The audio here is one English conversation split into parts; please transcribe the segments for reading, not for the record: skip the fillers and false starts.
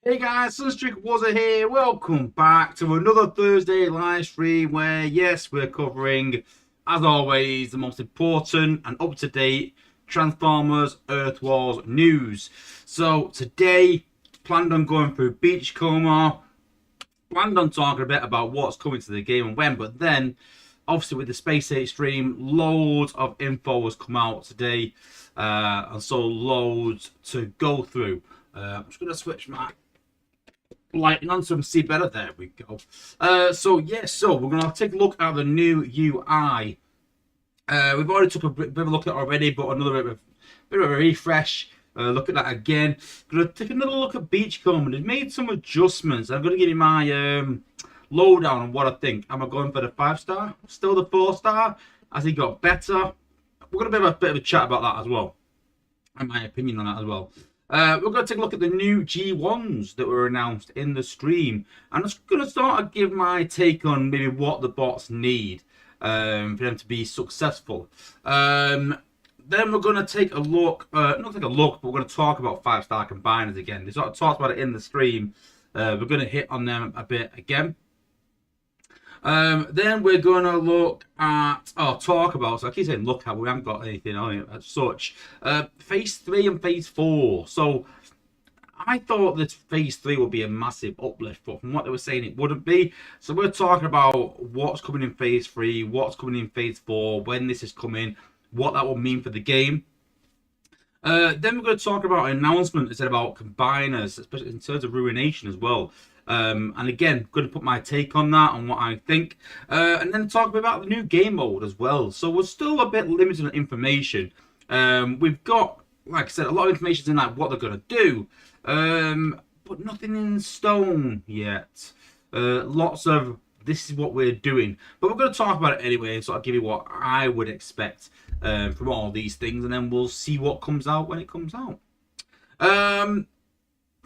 Hey guys, Sunstreaker Wozza here. Welcome back to another Thursday live stream where, yes, we're covering, as always, the most important and up-to-date Transformers Earth Wars news. So today, planned on going through Beachcomber, planned on talking a bit about what's coming to the game and when, but then, obviously with the Space Age stream, loads of info has come out today, and so loads to go through. I'm just going to switch my lighting on so we can see better. There we go. So we're gonna take a look at the new UI. We've already took a bit of a look at it already, but another bit of a refresh. Look at that again. Gonna take another look at Beachcomber. They've made some adjustments. I'm gonna give you my lowdown on what I think. Am I going for the 5-star? Still the 4-star? Has he got better? We're gonna have a bit of a chat about that as well, and my opinion on that as well. We're going to take a look at the new G1s that were announced in the stream. I'm just going to start to give my take on maybe what the bots need for them to be successful. Then we're going to take a look, not take a look, but we're going to talk about 5-star combiners again. They sort of talked about it in the stream. We're going to hit on them a bit again. Then we're going to look at, talk about, so I keep saying look at, we haven't got anything on it as such. Phase 3 and Phase 4. So, I thought that Phase 3 would be a massive uplift, but from what they were saying, it wouldn't be. So, we're talking about what's coming in Phase 3, what's coming in Phase 4, when this is coming, what that will mean for the game. Then we're going to talk about an announcement that said about combiners, especially in terms of Ruination as well. And again, going to put my take on that, on what I think, and then talk about the new game mode as well. So we're still a bit limited on information. We've got, like I said, a lot of information in like what they're going to do, but nothing in stone yet. Lots of this is what we're doing, but we're going to talk about it anyway, and sort of give you what I would expect from all these things, and then we'll see what comes out when it comes out.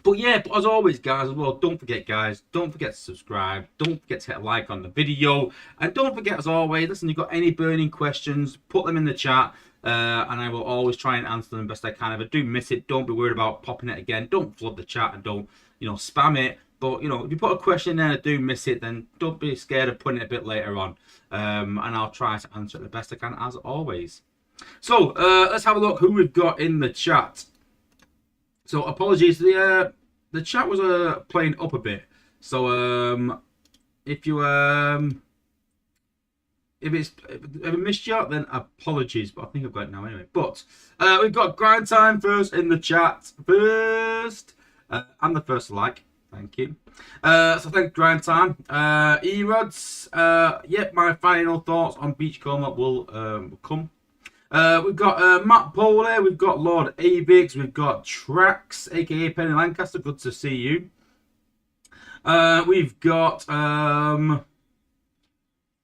But yeah, as always, guys, as well, don't forget, guys, don't forget to subscribe. Don't forget to hit a like on the video. And don't forget, as always, listen, you've got any burning questions, put them in the chat. And I will always try and answer them best I can. If I do miss it, don't be worried about popping it again. Don't flood the chat and don't, spam it. But, if you put a question in there and I do miss it, then don't be scared of putting it a bit later on. And I'll try to answer it the best I can, as always. So, let's have a look who we've got in the chat. So apologies, the chat was playing up a bit. So if I missed you out, then apologies. But I think I've got it now anyway. But we've got Grind Time first in the chat first, and the first like. Thank you. So thank Grind Time. Erods. Yep, my final thoughts on Beachcomber will come. We've got Matt Poler, we've got Lord Avix, we've got Trax, aka Penny Lancaster, good to see you. We've got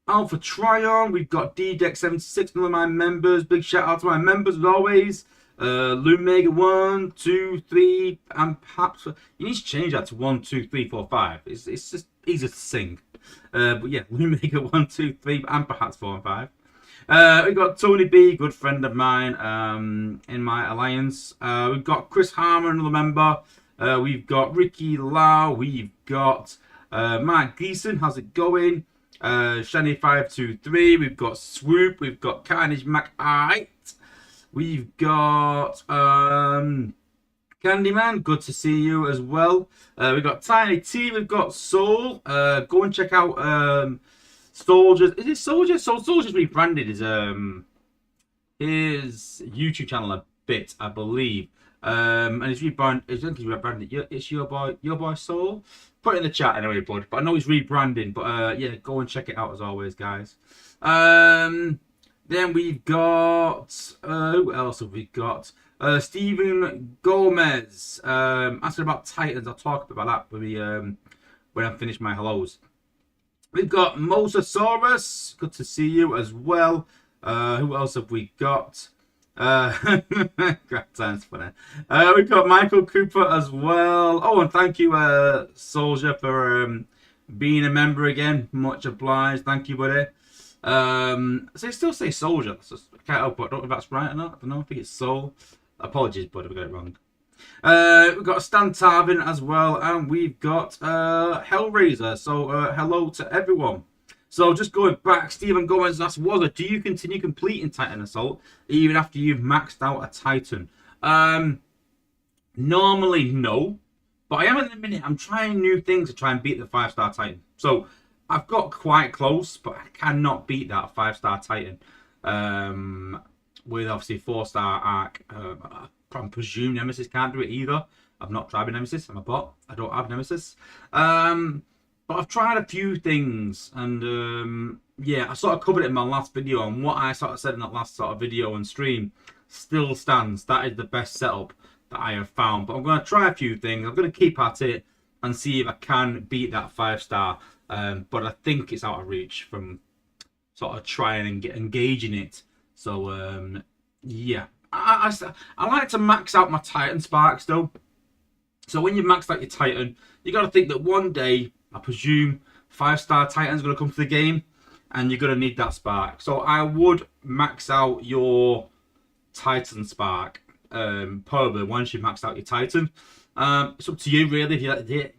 Alpha Tryon, we've got DDEC76, one of my members. Big shout out to my members as always. Lumega 1, 2, 3, and perhaps you need to change that to 1, 2, 3, 4, 5. It's just easier to sing. But yeah, Lumega 1, 2, 3, and perhaps 4 and 5. We've got Tony B, good friend of mine in my alliance. We've got Chris Harmer, another member. We've got Ricky Lau. We've got Mark Gleason. How's it going? Shani523. We've got Swoop. We've got Carnage McIte. We've got Candyman. Good to see you as well. We've got Tiny T. We've got Soul. Go and check out Soldiers. Is it Soldiers? So Soldiers rebranded his YouTube channel a bit, I believe. And he's rebranded. It's your boy Soul. Put it in the chat anyway, bud. But I know he's rebranding. But yeah, go and check it out as always, guys. Then we've got who else have we got? Stephen Gomez asking about Titans. I'll talk about that when I finish my hellos. We've got Mosasaurus. Good to see you as well. Who else have we got? Crap time's funny. We've got Michael Cooper as well. Oh, and thank you, Soldier, for being a member again. Much obliged. Thank you, buddy. So I still say Soldier. So I can't help it. I don't know if that's right or not. I don't know. I think it's Soul. Apologies, bud, if I got it wrong. We've got Stan Tarvin as well, and we've got Hellraiser. So hello to everyone. So just going back, Stephen Gomez asks, Wozza, do you continue completing Titan Assault even after you've maxed out a Titan? Normally no, but I am at the minute. I'm trying new things to try and beat the 5-star Titan. So I've got quite close, but I cannot beat that 5-star Titan. With obviously 4-star arc. I presume Nemesis can't do it either. I've not tried with Nemesis. I'm a bot. I don't have Nemesis. But I've tried a few things, and yeah, I sort of covered it in my last video, and what I sort of said in that last sort of video and stream still stands. That is the best setup that I have found. But I'm going to try a few things. I'm going to keep at it and see if I can beat that 5-star. But I think it's out of reach from sort of trying and engaging it. So yeah, I like to max out my Titan sparks though. So when you max out your Titan, you got to think that one day, I presume, 5-star Titan's going to come to the game, and you're going to need that spark. So I would max out your Titan spark, probably once you max out your Titan. It's up to you really. If you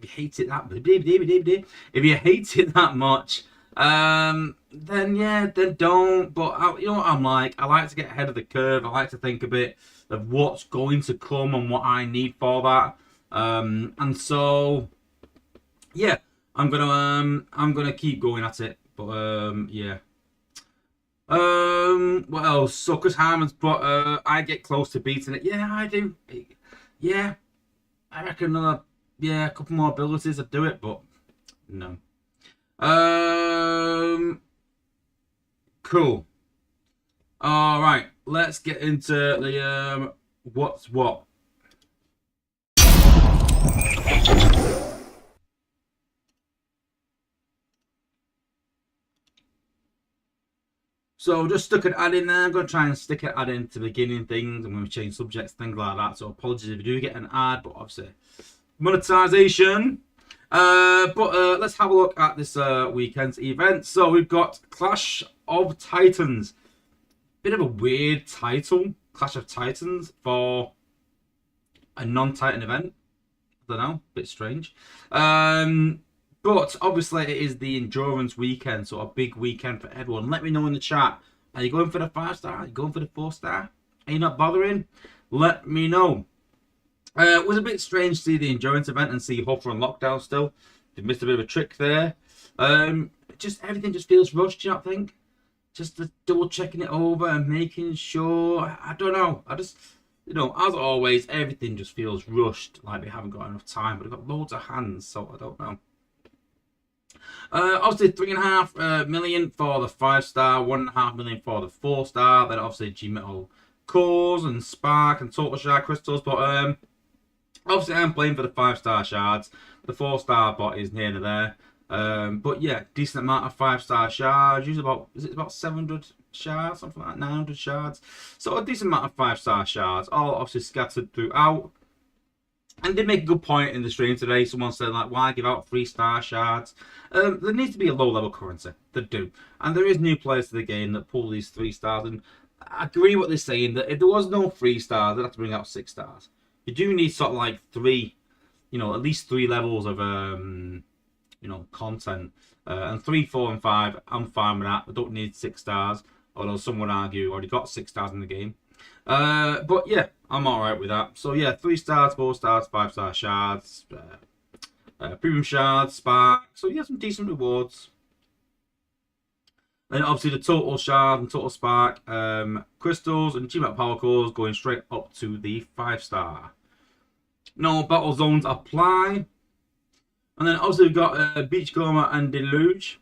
hate it that, if you hate it that much, then yeah, then don't. But you know what I'm like. I like to get ahead of the curve. I like to think a bit of what's going to come and what I need for that. And so yeah, I'm gonna keep going at it. But yeah. What else? Suckers Harmon's, but I get close to beating it. Yeah, I do. Yeah, I reckon another, yeah, a couple more abilities to do it, but no. Cool. All right, let's get into the what's what. So just stuck an ad in there. I'm going to try and stick an ad into the beginning things. I'm going to change subjects, things like that. So apologies if you do get an ad, but obviously monetization. But let's have a look at this weekend's event. So we've got Clash of Titans. Bit of a weird title, Clash of Titans, for a non-Titan event. I don't know, bit strange. But obviously it is the endurance weekend, so a big weekend for everyone. Let me know in the chat. Are you going for the 5-star? Are you going for the 4-star? Are you not bothering? Let me know. It was a bit strange to see the endurance event and see Huffer and Lockdown still. They missed a bit of a trick there. Just everything just feels rushed, you know, I think. Just double checking it over and making sure. I don't know. I just, you know, as always, everything just feels rushed, like we haven't got enough time. But we've got loads of hands, so I don't know. Obviously 3.5 million for the 5-star, 1.5 million for the 4-star. Then obviously G-Metal cores and Spark and Total Shard crystals. But obviously I'm playing for the 5-star shards. The 4-star bot is near there. But yeah, decent amount of 5-star shards. Usually about, is it about 700 shards, something like that, 900 shards. So a decent amount of 5-star shards, all obviously scattered throughout. And they make a good point in the stream today. Someone said, like, why give out 3-star shards? There needs to be a low-level currency. They do. And there is new players to the game that pull these 3-stars. And I agree what they're saying, that if there was no 3-stars, they'd have to bring out 6-stars. You do need sort of like 3, you know, at least 3 levels of, you know, content. And 3, 4, and 5, I'm fine with that. I don't need 6-stars. Although some would argue you already got 6-stars in the game. But yeah, I'm alright with that. So yeah, 3-stars, 4-stars, 5-star shards, premium shards, spark. So yeah, some decent rewards. Then obviously the total shard and total spark, crystals and G-Metal power cores going straight up to the 5-star. No battle zones apply. And then obviously we've got Beachcomber and Deluge.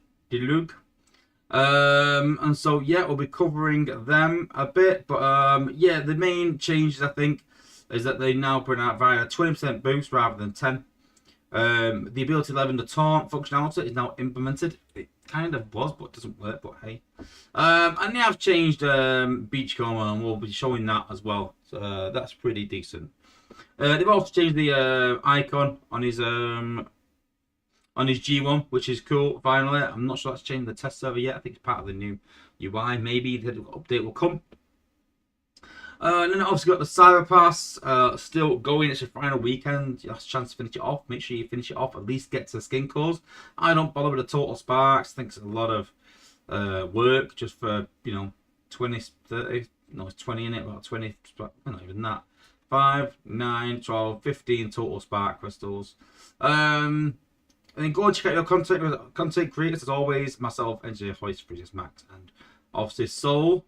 And so yeah, we'll be covering them a bit, but yeah, the main changes I think is that they now bring out via a 20% boost rather than 10. The ability 11, the taunt functionality is now implemented. It kind of was, but doesn't work, but hey. And they have changed Beachcomber, and we'll be showing that as well, so that's pretty decent. They've also changed the icon on his G1, which is cool, finally. I'm not sure that's changed the test server yet. I think it's part of the new UI. Maybe the update will come. And then obviously got the Cyber Pass still going. It's your final weekend. You have a chance to finish it off. Make sure you finish it off. At least get to the skin cores. I don't bother with the total sparks. I think it's a lot of work just for, 20, 30. No, it's 20 in it. About 20. Not even that. 5, 9, 12, 15 total spark crystals. And then go and check out your content creators as always. Myself, Engineer Hoist, Freezes Max, and obviously Soul.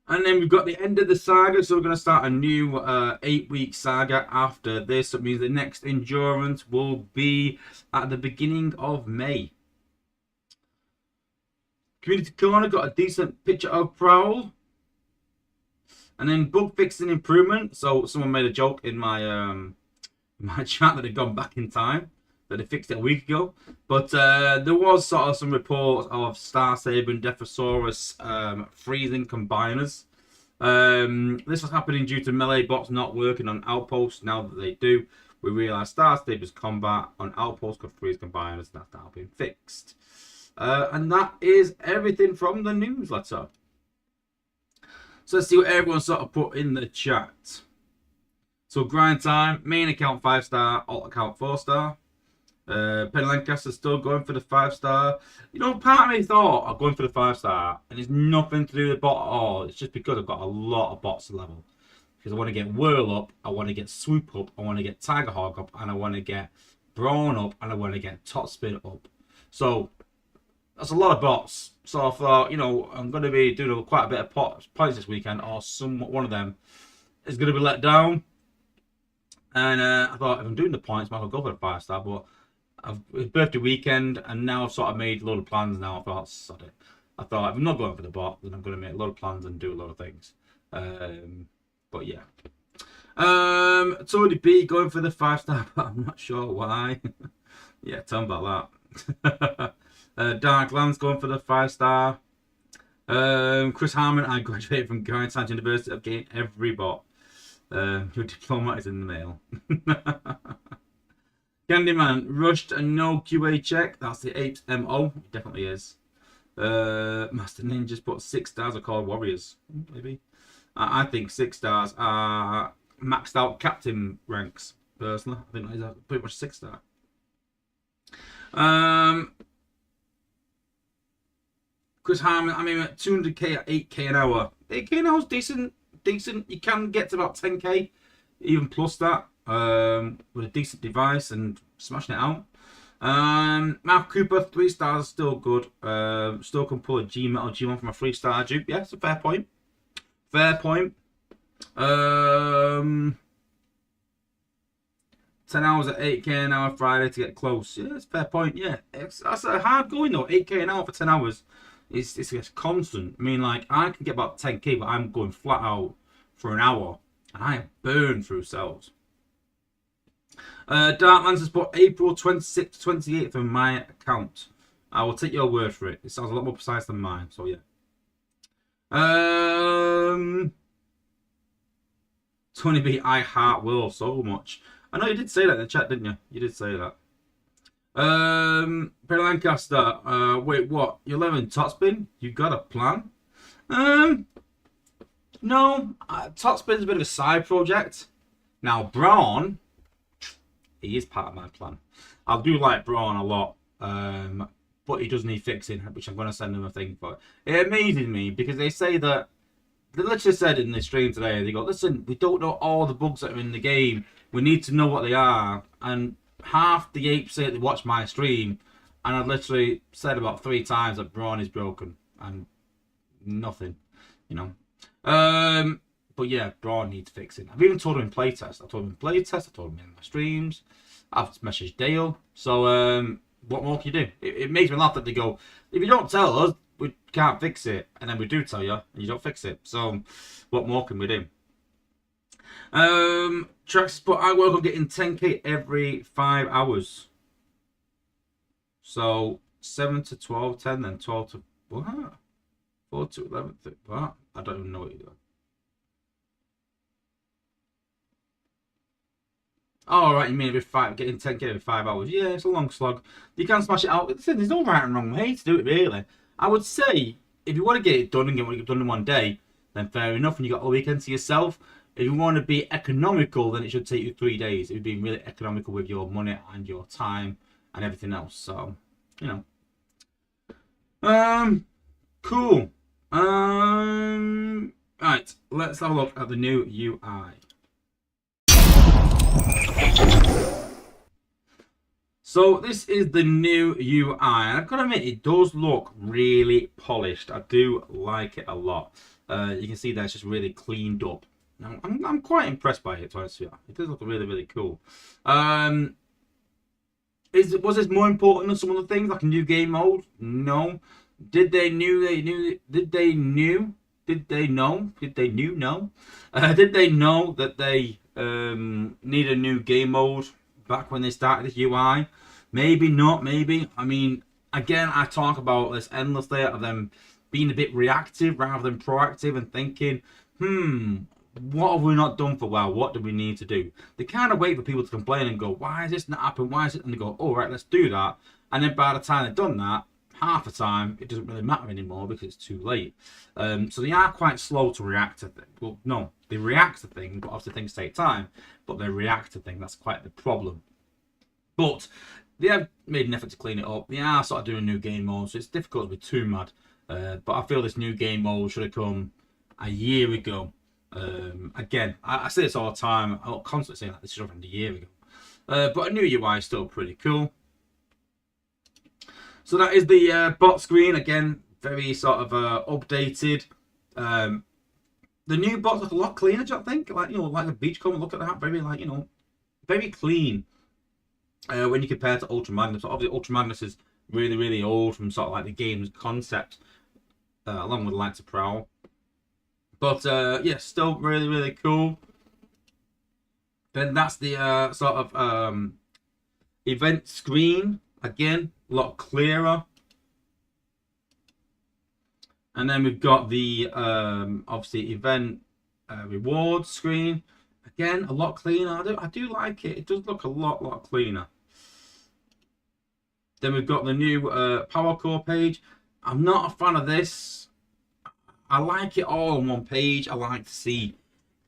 And then we've got the end of the saga, so we're going to start a new 8-week saga after this. That means the next endurance will be at the beginning of May. Community Corner got a decent picture of Prowl. And then bug fixing improvement. So someone made a joke in my my chat that had gone back in time, that they fixed it a week ago. But there was sort of some reports of Star Saber and Defosaurus freezing combiners. This was happening due to melee bots not working on outposts. Now that they do, we realise Star Saber's combat on outposts could freeze combiners. That's now been fixed. And that is everything from the newsletter. So let's see what everyone sort of put in the chat. So grind time, main account 5-star, alt account 4-star. Penny Lancaster's still going for the 5-star. Part of me thought I'm going for the 5-star, and it's nothing to do with the bot at all. It's just because I've got a lot of bots to level. Because I want to get Whirl up, I want to get Swoop up, I want to get Tiger Hawk up, and I want to get Brawn up, and I want to get Top Spin up. So that's a lot of bots. So I thought, I'm going to be doing quite a bit of points this weekend, or one of them is going to be let down. And I thought, if I'm doing the points, I might go for the 5-star. But it's birthday weekend, and now I've sort of made a lot of plans now. I thought, sod it. I thought, if I'm not going for the bot, then I'm going to make a lot of plans and do a lot of things. But yeah. Tony B going for the 5-star, but I'm not sure why. Yeah, tell me about that. Dark Lands going for the 5-star. Chris Harmon, I graduated from Grindstone University. I've gained every bot. Your diploma is in the mail. Candyman, rushed and no QA check. That's the Apes MO. It definitely is. Master Ninjas put 6 stars are called warriors. Maybe. I think 6 stars are maxed out captain ranks, personally. I think that is pretty much 6-star. Chris Harmon, I mean, at 200k at 8k an hour. 8k an hour is decent. You can get to about 10k, even plus that, with a decent device and smashing it out. Mark Cooper, 3 stars, still good. Still can pull a G-Metal G1 from a 3-star dupe. Yeah, it's a fair point. Fair point. 10 hours at 8k an hour Friday to get close. Yeah, it's a fair point. Yeah, that's a hard going though. 8k an hour for 10 hours. It's constant. I mean, like, I can get about 10k, but I'm going flat out for an hour, and I burn through cells. Darklands has put April 26th to 28th on my account. I will take your word for it. It sounds a lot more precise than mine, so yeah. Tony B, I heart Will so much. I know you did say that in the chat, didn't you? You did say that. Perry Lancaster, wait, what? You're 11 Topspin? You got a plan? No, Topspin's a bit of a side project. Now, Brawn, he is part of my plan. I do like Brawn a lot, but he does need fixing, which I'm going to send him a thing for. It amazes me because they say that, they literally said in the stream today, they go, listen, we don't know all the bugs that are in the game. We need to know what they are. And half the apes say they watch my stream, and I've literally said about 3 times that Brawn is broken, and nothing, But yeah, Brawn needs fixing. I've even told him in playtest. I told him in playtest. I told him in my streams. I've messaged Dale. So what more can you do? It makes me laugh that they go, if you don't tell us, we can't fix it, and then we do tell you, and you don't fix it. So what more can we do? Tracks, but I work on getting 10k every 5 hours. So 7 to 12, 10, then 12 to what? 4 to 11, what? I don't even know what you're doing. Oh, right, you mean getting 10k every 5 hours? Yeah, it's a long slog. You can smash it out. There's no right and wrong way to do it, really. I would say, if you want to get it done and get it done in one day, then fair enough, and you got a weekend to yourself. If you want to be economical, then it should take you 3 days. It would be really economical with your money and your time and everything else. So, you know. Cool. Right, let's have a look at the new UI. So this is the new UI, and I've got to admit, it does look really polished. I do like it a lot. You can see that it's just really cleaned up. Now, I'm quite impressed by it, to be honest with you. It does look really, really cool. Was this more important than some of the things, like a new game mode? No. Did they know that they need a new game mode back when they started this UI? Maybe not, maybe. I mean, again, I talk about this endlessly of them being a bit reactive rather than proactive and thinking, what have we not done for WoW? What do we need to do? They kind of wait for people to complain and go, why is this not happening? Why is it? And they go, all right, let's do that. And then by the time they've done that, half the time, it doesn't really matter anymore because it's too late. So they are quite slow to react to things. Well, no, they react to things, but obviously things take time. But they react to things. That's quite the problem. But they have made an effort to clean it up. They are sort of doing a new game mode, so it's difficult to be too mad. But I feel this new game mode should have come a year ago. Again, I say this all the time. I'm constantly saying that this should have happened a year ago. But a new UI is still pretty cool. So that is the bot screen. Again, very sort of updated. The new bots look a lot cleaner, do you think? Like, you know, like the Beachcomber, look at that. Very, like, you know, very clean. When you compare to Ultra Magnus. So obviously, Ultra Magnus is really, really old from sort of like the game's concept, along with Light to Prowl. But yeah, still really, really cool. Then that's the sort of event screen. Again, a lot clearer. And then we've got the obviously event reward screen. Again, a lot cleaner. I do like it. It does look a lot cleaner. Then we've got the new power core page. I'm not a fan of this. I like it all on one page. I like to see,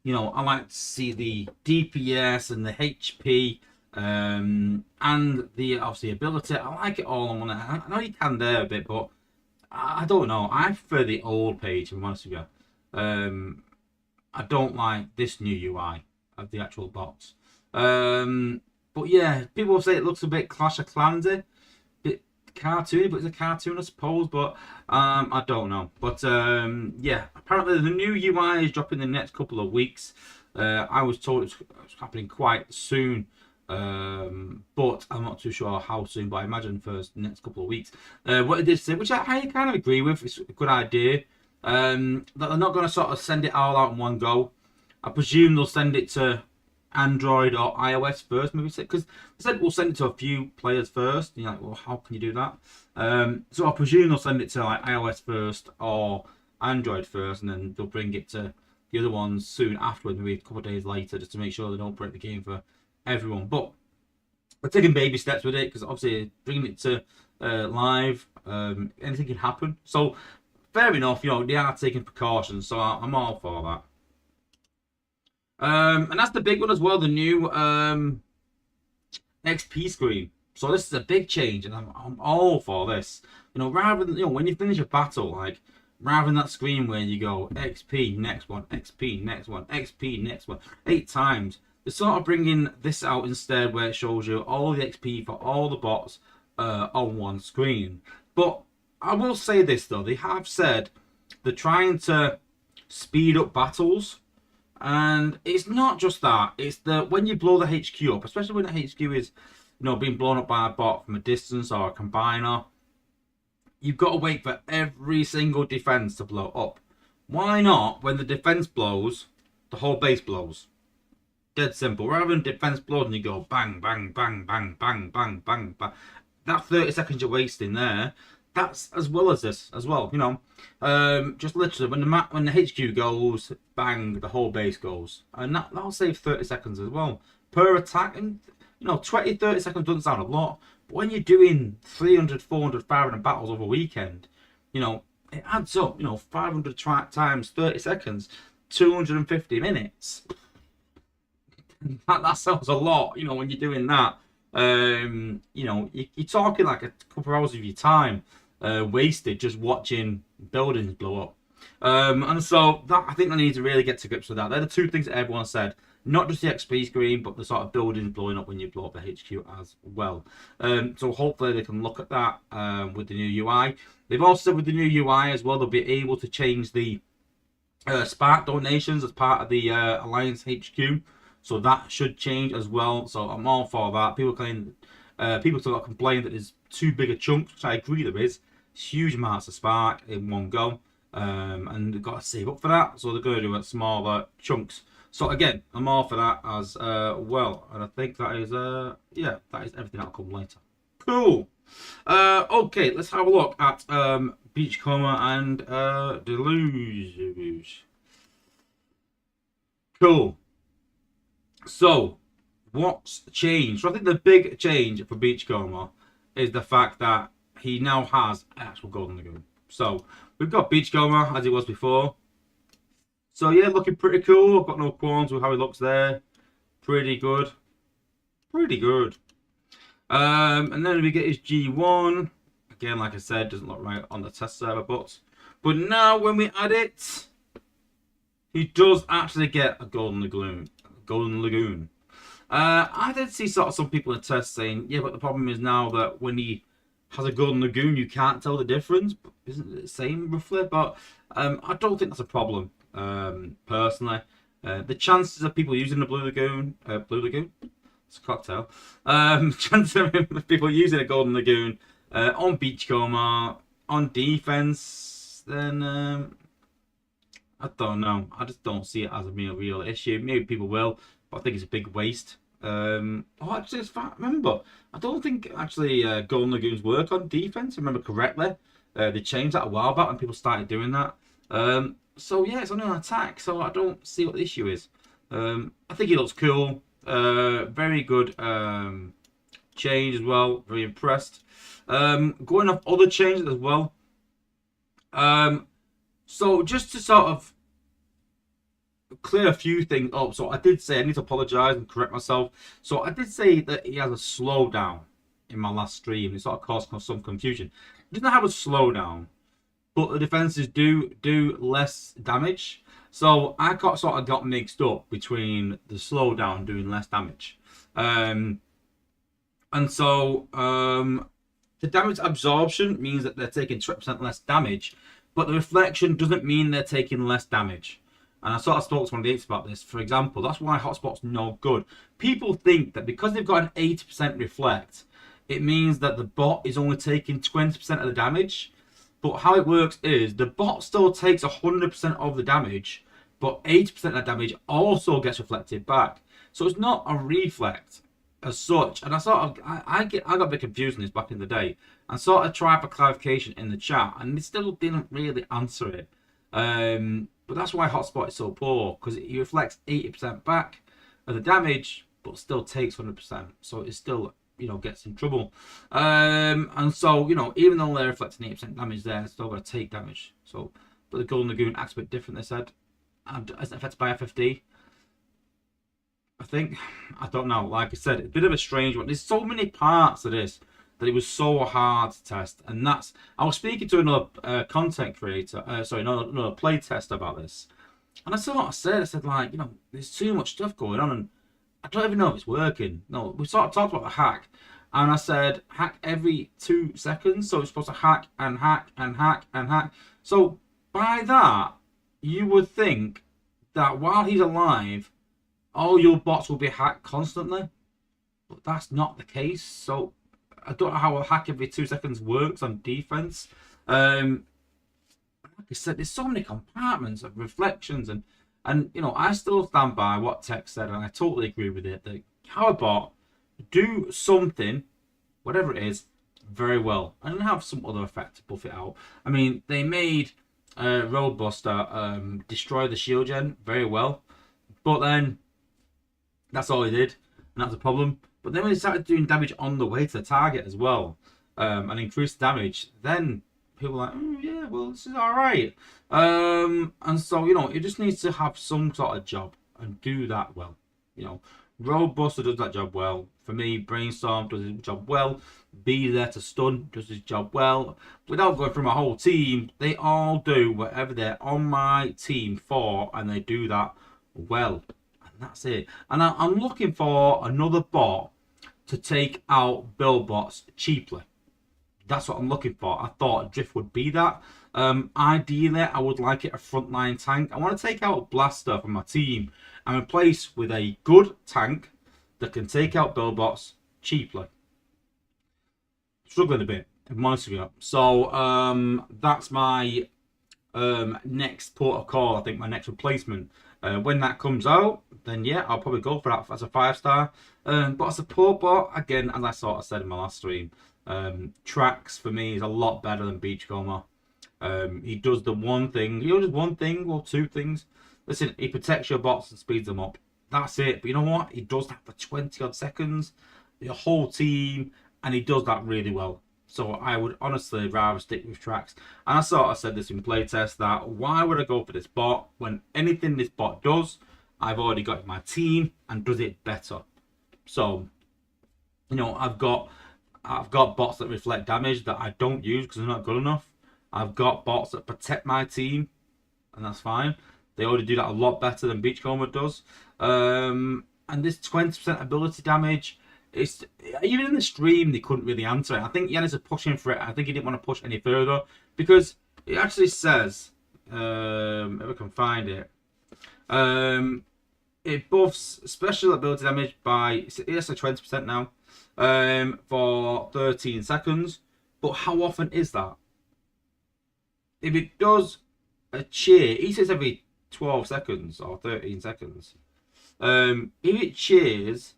you know, I like to see the DPS and the HP and the obviously ability. I like it all on one. I know you can there a bit, but I don't know. I prefer the old page, if I'm honest with you. I don't like this new UI of the actual box. But yeah, people say it looks a bit Clash of Clansy, bit cartoony, but it's a cartoon, I suppose. But I don't know. But yeah, apparently the new UI is dropping in the next couple of weeks. I was told it's happening quite soon. But I'm not too sure how soon, but I imagine for the next couple of weeks. What it did say, which I kind of agree with, it's a good idea. That they're not going to sort of send it all out in one go. I presume they'll send it to Android or iOS first, maybe, because they said we'll send it to a few players first. And you're like, well, how can you do that? So I presume they'll send it to like iOS first or Android first, and then they'll bring it to the other ones soon afterwards, maybe a couple of days later, just to make sure they don't break the game for everyone. But we're taking baby steps with it, because obviously bringing it to live, anything can happen. So fair enough, you know, they are taking precautions, so I'm all for that. And that's the big one as well, the new XP screen. So this is a big change, and I'm all for this. You know, rather than, you know, when you finish a battle, like, rather than that screen where you go XP, next one, XP, next one, XP, next one, 8 times. They're sort of bringing this out instead, where it shows you all the XP for all the bots on one screen. But I will say this though, they have said they're trying to speed up battles, and it's not just that. It's that when you blow the HQ up, especially when the HQ is, you know, being blown up by a bot from a distance or a combiner, you've got to wait for every single defense to blow up. Why not, when the defense blows, the whole base blows? Dead simple. Rather than defense blows and you go bang, bang, bang, bang, bang, bang, bang, bang. That 30 seconds you're wasting there, that's as well as this as well, you know. Just literally when the HQ goes, bang, the whole base goes. And that'll save 30 seconds as well per attack. And you know, 20-30 seconds doesn't sound a lot, but when you're doing 300, 400, 500 battles over a weekend, you know, it adds up. 500 times 30 seconds, 250 minutes. That sounds a lot, when you're doing that. You're talking like a couple of hours of your time wasted just watching buildings blow up. And so that I think they need to really get to grips with that. They're the two things that everyone said. Not just the XP screen, but the sort of buildings blowing up when you blow up the HQ as well. So hopefully they can look at that with the new UI. They've also said with the new UI as well, they'll be able to change the Spark donations as part of the Alliance HQ. So that should change as well. So I'm all for that. People still got complained that there's too big a chunks, which I agree there is. Huge amounts of Spark in one go. And they've got to save up for that. So they're going to do it smaller chunks. So again, I'm all for that as well. And I think that is, yeah, that is everything that'll come later. Cool. Okay, let's have a look at Beachcomber and Deluge. Cool. So, what's changed? So I think the big change for Beachcomber is the fact that he now has actual Golden Lagoon. So, we've got Beachcomber as it was before. So yeah, looking pretty cool. I've got no qualms with how he looks there. Pretty good. Pretty good. And then we get his G1. Again, like I said, doesn't look right on the test server, but now when we add it, he does actually get a Golden Lagoon. I did see sort of some people in the test saying, yeah, but the problem is now that when he has a Golden Lagoon, you can't tell the difference. Isn't it the same roughly? But I don't think that's a problem. Personally, the chances of people using the Blue Lagoon, it's a cocktail. Chances of people using a Golden Lagoon on Beachcomber on defense, then I don't know. I just don't see it as a real issue. Maybe people will, but I think it's a big waste. Actually, remember, I don't think actually Golden Lagoons work on defense. If I remember correctly, they changed that a while back when people started doing that. So yeah, it's only on attack, so I don't see what the issue is. I think he looks cool. Very good change as well. Very impressed. Going off other changes as well. So just to sort of clear a few things up. So I did say I need to apologise and correct myself. So I did say that he has a slowdown in my last stream. It sort of caused some confusion. He doesn't have a slowdown, but the defenses do less damage. So I got mixed up between the slowdown doing less damage. And so the damage absorption means that they're taking 20% less damage, but the reflection doesn't mean they're taking less damage. And I sort of spoke to one of the apes about this. For example, that's why Hotspot's no good. People think that because they've got an 80% reflect, it means that the bot is only taking 20% of the damage. But how it works is the bot still takes 100% of the damage, but 80% of the damage also gets reflected back. So it's not a reflect as such. And I got a bit confused in this back in the day, and sort of tried for clarification in the chat, and they still didn't really answer it. But that's why Hotspot is so poor, because he reflects 80% back of the damage, but still takes 100%. So it still, gets in trouble. And so, even though they're reflecting 80% damage there, it's still going to take damage. So, but the Golden Lagoon acts a bit different, they said. And isn't affected by FFD, I think. I don't know. Like I said, it's a bit of a strange one. There's so many parts of this that it was so hard to test. And that's, I was speaking to another content creator, another play tester about this. And I said, like, there's too much stuff going on, and I don't even know if it's working. No, we sort of talked about the hack, and I said hack every 2 seconds, so it's supposed to hack and hack and hack and hack. So by that, you would think that while he's alive, all your bots will be hacked constantly, but that's not the case. So I don't know how a hack every 2 seconds works on defense. Like I said, there's so many compartments of reflections, and I still stand by what Tech said, and I totally agree with it, that how a bot do something, whatever it is, very well, and have some other effect to buff it out. I mean, they made Roadbuster destroy the shield gen very well, but then that's all he did, and that's a problem. But then when they started doing damage on the way to the target as well, and increased damage, then people are like, yeah, well, this is all right. And so, it just needs to have some sort of job and do that well. Roadbuster does that job well. For me, Brainstorm does his job well. Be There to Stun does his job well. Without going through my whole team, they all do whatever they're on my team for, and they do that well. And that's it. And I'm looking for another bot to take out build bots cheaply. That's what I'm looking for. I thought Drift would be that. Ideally, I would like it a frontline tank. I want to take out Blaster from my team and replace with a good tank that can take out build bots cheaply. Struggling a bit, I'm honest with you. So that's my next port of call. I think my next replacement. When that comes out, then yeah, I'll probably go for that as a 5-star. But a support bot, again, as I sort of said in my last stream, Tracks for me is a lot better than Beachcomber. He does the one thing, he does one thing or two things. Listen, he protects your bots and speeds them up. That's it. But you know what? He does that for 20 odd seconds, the whole team, and he does that really well. So I would honestly rather stick with Tracks. And I sort of said this in playtest, that why would I go for this bot when anything this bot does, I've already got in my team and does it better. So, I've got bots that reflect damage that I don't use because they're not good enough. I've got bots that protect my team, and that's fine. They already do that a lot better than Beachcomber does. And this 20% ability damage, it's even in the stream they couldn't really answer it. I think Yannis is pushing for it. I think he didn't want to push any further because it actually says, if I can find it, it buffs special ability damage by, it's like 20% now, for 13 seconds. But how often is that? If it does a cheer, he says every 12 seconds or 13 seconds. If it cheers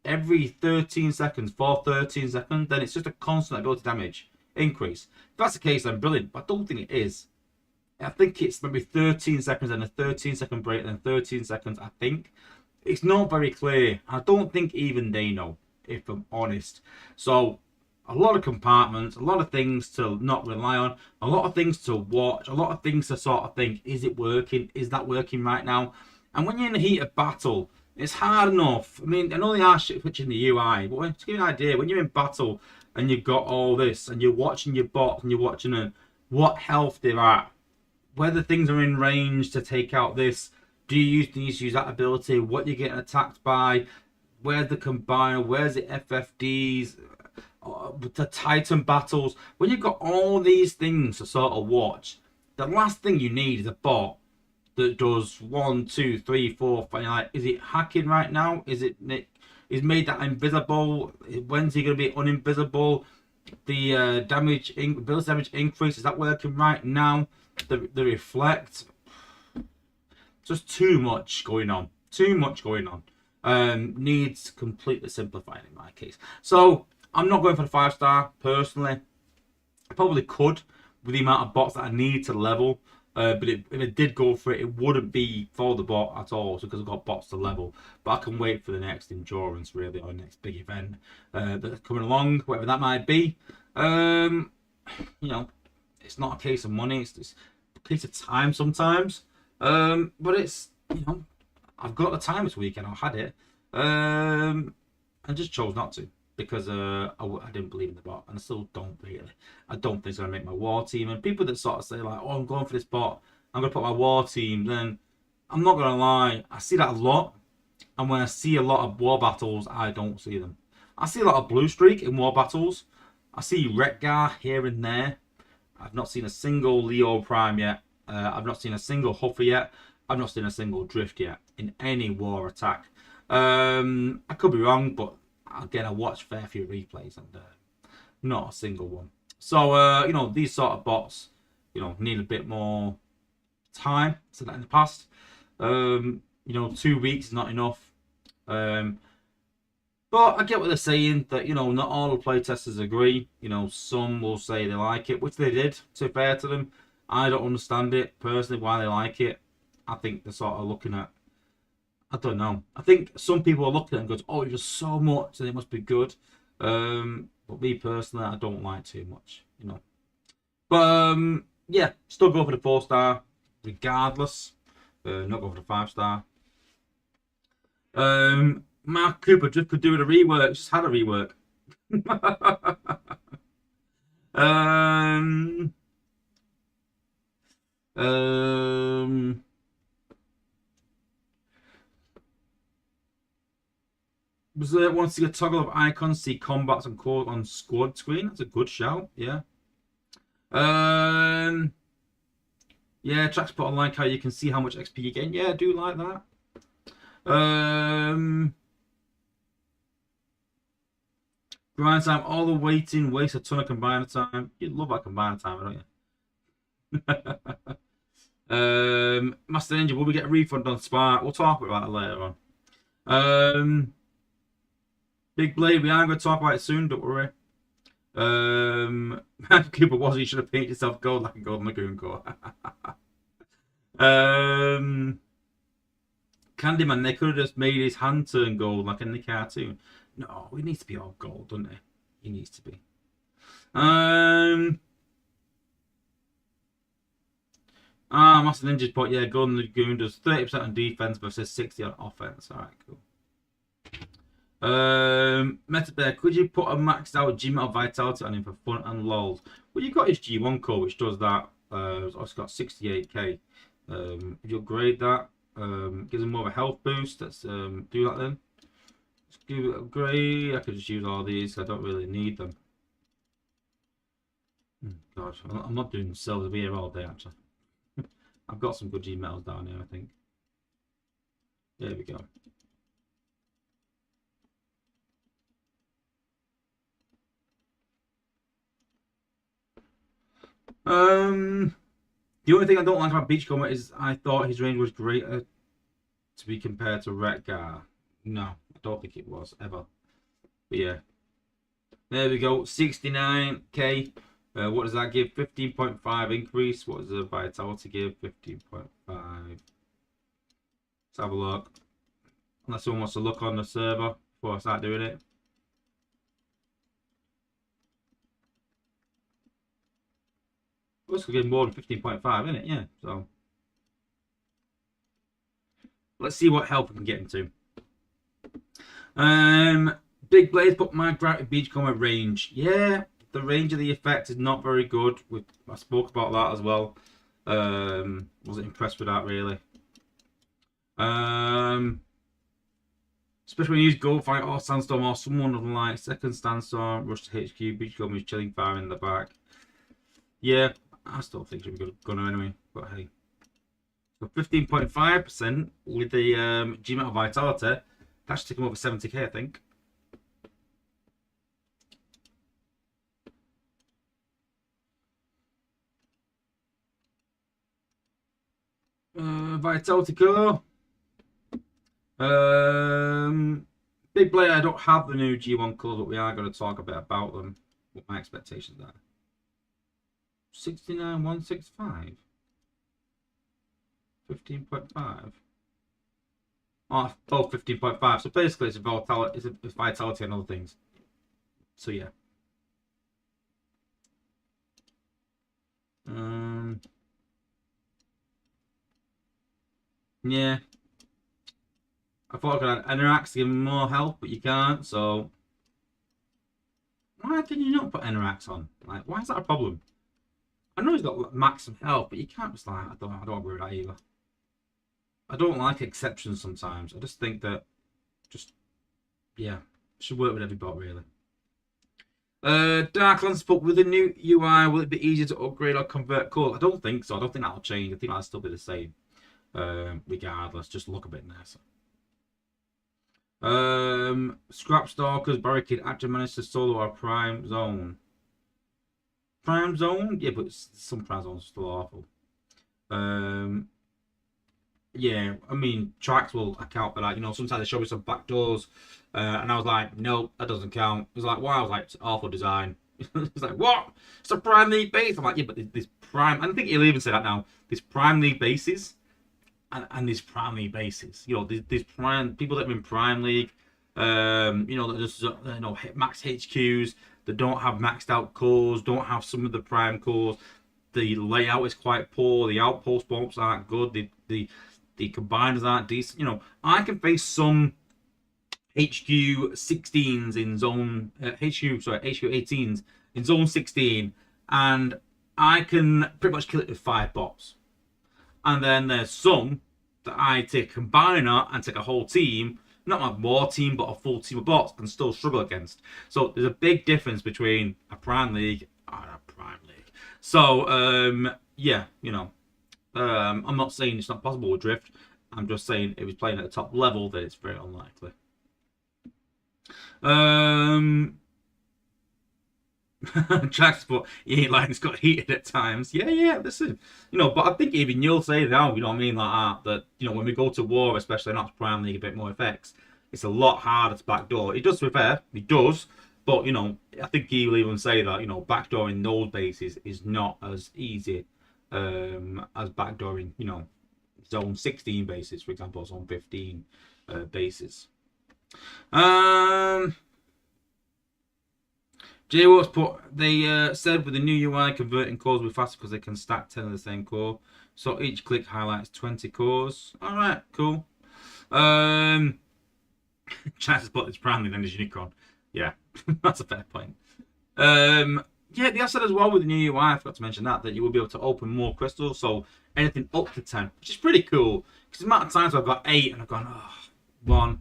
every 13 seconds for 13 seconds, then it's just a constant ability damage increase. If that's the case, then brilliant. But I don't think it is. I think it's maybe 13 seconds and a 13-second break, and then 13 seconds, I think. It's not very clear. I don't think even they know, if I'm honest. So, a lot of compartments, a lot of things to not rely on, a lot of things to watch, a lot of things to sort of think, is it working? Is that working right now? And when you're in the heat of battle, it's hard enough. I mean, I know they are switching the UI, but to give you an idea, when you're in battle and you've got all this, and you're watching your bots and you're watching what health they're at, whether things are in range to take out this, do you need to use that ability, what you're getting attacked by, where's the combiner, where's the FFDs, the Titan battles. When you've got all these things to sort of watch, the last thing you need is a bot that does 1, 2, 3, 4, 5. Like, is it hacking right now? Is made that invisible? When's he going to be uninvisible? The ability damage increase, is that working right now? The reflect, just too much going on. Needs completely simplifying in my case. So I'm not going for the 5-star personally. I probably could with the amount of bots that I need to level. But if I did go for it, it wouldn't be for the bot at all, so because I've got bots to level. But I can wait for the next endurance, really, or next big event that's coming along, whatever that might be. It's not a case of money, it's a case of time sometimes. But it's, I've got the time this weekend, I had it. I just chose not to. Because I didn't believe in the bot, and I still don't really. I don't think it's going to make my war team. And people that sort of say like, oh, I'm going for this bot, I'm going to put my war team, then I'm not going to lie, I see that a lot. And when I see a lot of war battles, I don't see them. I see a lot of blue streak in war battles. I see Retgar here and there. I've not seen a single Leo Prime yet. I've not seen a single Huffer yet. I've not seen a single Drift yet in any war attack. I could be wrong, but again, I watched fair few replays and not a single one. So, these sort of bots, need a bit more time. I said that in the past. 2 weeks is not enough. But I get what they're saying, that, not all the playtesters agree. Some will say they like it, which they did, to be fair to them. I don't understand it, personally, why they like it. I think they're sort of looking at, I don't know. I think some people are looking at it and goes, oh, it does so much, and it must be good. But me personally, I don't like too much. But yeah, still go for the 4-star regardless. Not go for the 5-star. Mark Cooper just could do with a rework. Just had a rework. um, um, was there wants to get toggle of icons, see combats and call on squad screen? That's a good shout. Yeah. Um, yeah, Trackspot, I like how you can see how much XP you're getting. Yeah, I do like that. Grind time, all the waiting, waste a ton of combiner time. You love that combiner time, don't you? Master Ninja, will we get a refund on Spark? We'll talk about that later on. Big Blade, we are going to talk about it soon, don't worry. Cooper was you should have painted yourself gold like a golden Lagoon core. Candyman, they could have just made his hand turn gold like in the cartoon. No, it needs to be all gold, doesn't it? He needs to be. Master Ninja's point, yeah, Golden Lagoon does 30% on defense versus 60 on offense. Alright, cool. Meta Bear, could you put a maxed out G-Metal Vitality on him for fun and lols? Well, you've got his G1 core, which does that. It's got 68k. If you upgrade that, gives him more of a health boost. Let's do that then. Let's give it a upgrade. I could just use all these. I don't really need them. God, I'm not doing silver here all day actually. I've got some good G-Metals down here, I think. There we go. The only thing I don't like about Beachcomber is I thought his range was greater to be compared to Retgar. No, I don't think it was ever. But yeah, there we go. 69k. What does that give? 15.5 increase. What does the Vitality give? 15.5. Let's have a look. Unless someone wants to look on the server before I start doing it. It's going to give more than 15.5, isn't it? Yeah, so let's see what health we can get into. Big Blaze put my Gravity Beachcomber range. Yeah, the range of the effect is not very good. I spoke about that as well. Wasn't impressed with that really. Especially when you use Gold Fight or Sandstorm or someone of like second Sandstorm, Rush to HQ, Beachcomber is chilling fire in the back. Yeah, I still think she'll be good gunner anyway, but hey. So 15.5% with the G-Metal Vitality. That should take him over 70k, I think. Vitality core. Big Blade, I don't have the new G1 colours, but we are going to talk a bit about them. What my expectations are. 69,165. 15.5. Oh, both 15.5. So basically, it's vitality and other things. So yeah. Yeah. I thought I could add Enerax to give him more health, but you can't. So why can you not put Enerax on? Like, why is that a problem? I know he's got maximum health, but you can't just like I don't agree with that either. I don't like exceptions sometimes. I just think that yeah, should work with every bot really. Darklands, but with the new UI, will it be easier to upgrade or convert cores? I don't think so. I don't think that'll change. I think that'll still be the same. Regardless, just look a bit nicer. Scrap Stalkers, Barricade actually managed to solo our Prime Zone. Prime Zone? Yeah, but some Prime Zones are still awful. Yeah, I mean, tracks will account for that. You know, sometimes they show me some back doors, and I was like, no, that doesn't count. It was like, wow, I was like, it's awful design. It's like, what? It's a Prime League base. I'm like, yeah, but there's Prime. I think he'll even say that now. There's Prime League bases, and there's Prime League bases. You know, there's Prime people that are in Prime League. You know, that just max HQs that don't have maxed out cores, don't have some of the Prime cores. the layout is quite poor. The outpost bumps aren't good. The combiners aren't decent. You know, I can face some HQ 16s in zone HQ 18s in zone 16, and I can pretty much kill it with 5 bots. And then there's some that I take a combiner and take a whole team, not a war team, but a full team of bots, and still struggle against. So there's a big difference between a Prime League and a Prime League. So yeah, you know, I'm not saying it's not possible with Drift. I'm just saying if he's playing at the top level, that it's very unlikely. Tracks, but he ain't like it's got heated at times. Yeah, listen, you know, but I think even you'll say now, you know what I mean, like that, you know, when we go to war, especially not Prime League, a bit more effects, it's a lot harder to backdoor. It does, to be fair, it does, but you know, I think he will even say that, you know, backdooring those bases is not as easy as backdooring, you know, zone 16 bases, for example, zone 15 bases. J-Works put, they said with the new UI, converting cores will be faster because they can stack 10 of the same core. So each click highlights 20 cores. Alright, cool. Chance to put this Prime League then as Unicron. Yeah, that's a fair point. Yeah, they have said as well with the new UI, I forgot to mention that you will be able to open more crystals. So anything up to 10, which is pretty cool. Because the amount of times I've got 8 and I've gone, oh, one.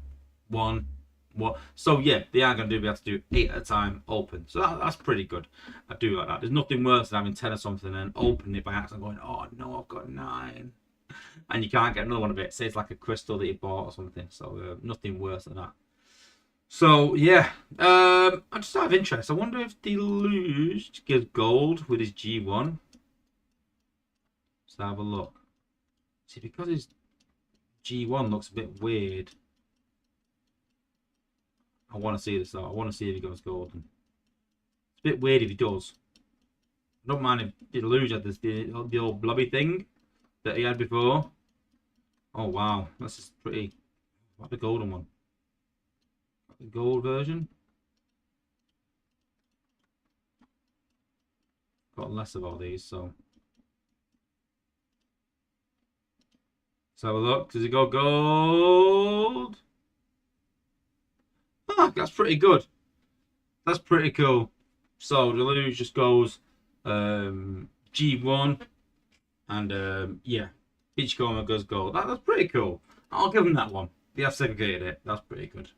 What? So yeah, they are going to be able to do 8 at a time open. So that's pretty good. I do like that. There's nothing worse than having 10 or something and opening it by accident going, oh no, I've got 9. And you can't get another one of it. Say it's like a crystal that you bought or something. So nothing worse than that. So yeah, I just out of interest, I wonder if the Luge gives gold with his G1. Let's have a look. See, because his G1 looks a bit weird. I want to see this though. I want to see if he goes golden. It's a bit weird if he does. I don't mind if the Luge had this, the old blobby thing that he had before. Oh wow, this is pretty. What the golden one? The gold version. Got less of all these, so let's have a look. Does it go gold? Ah, that's pretty good. That's pretty cool. So the Luge just goes G1 and yeah, Beachcomber goes gold. That's pretty cool. I'll give them that one. They have segregated it. That's pretty good.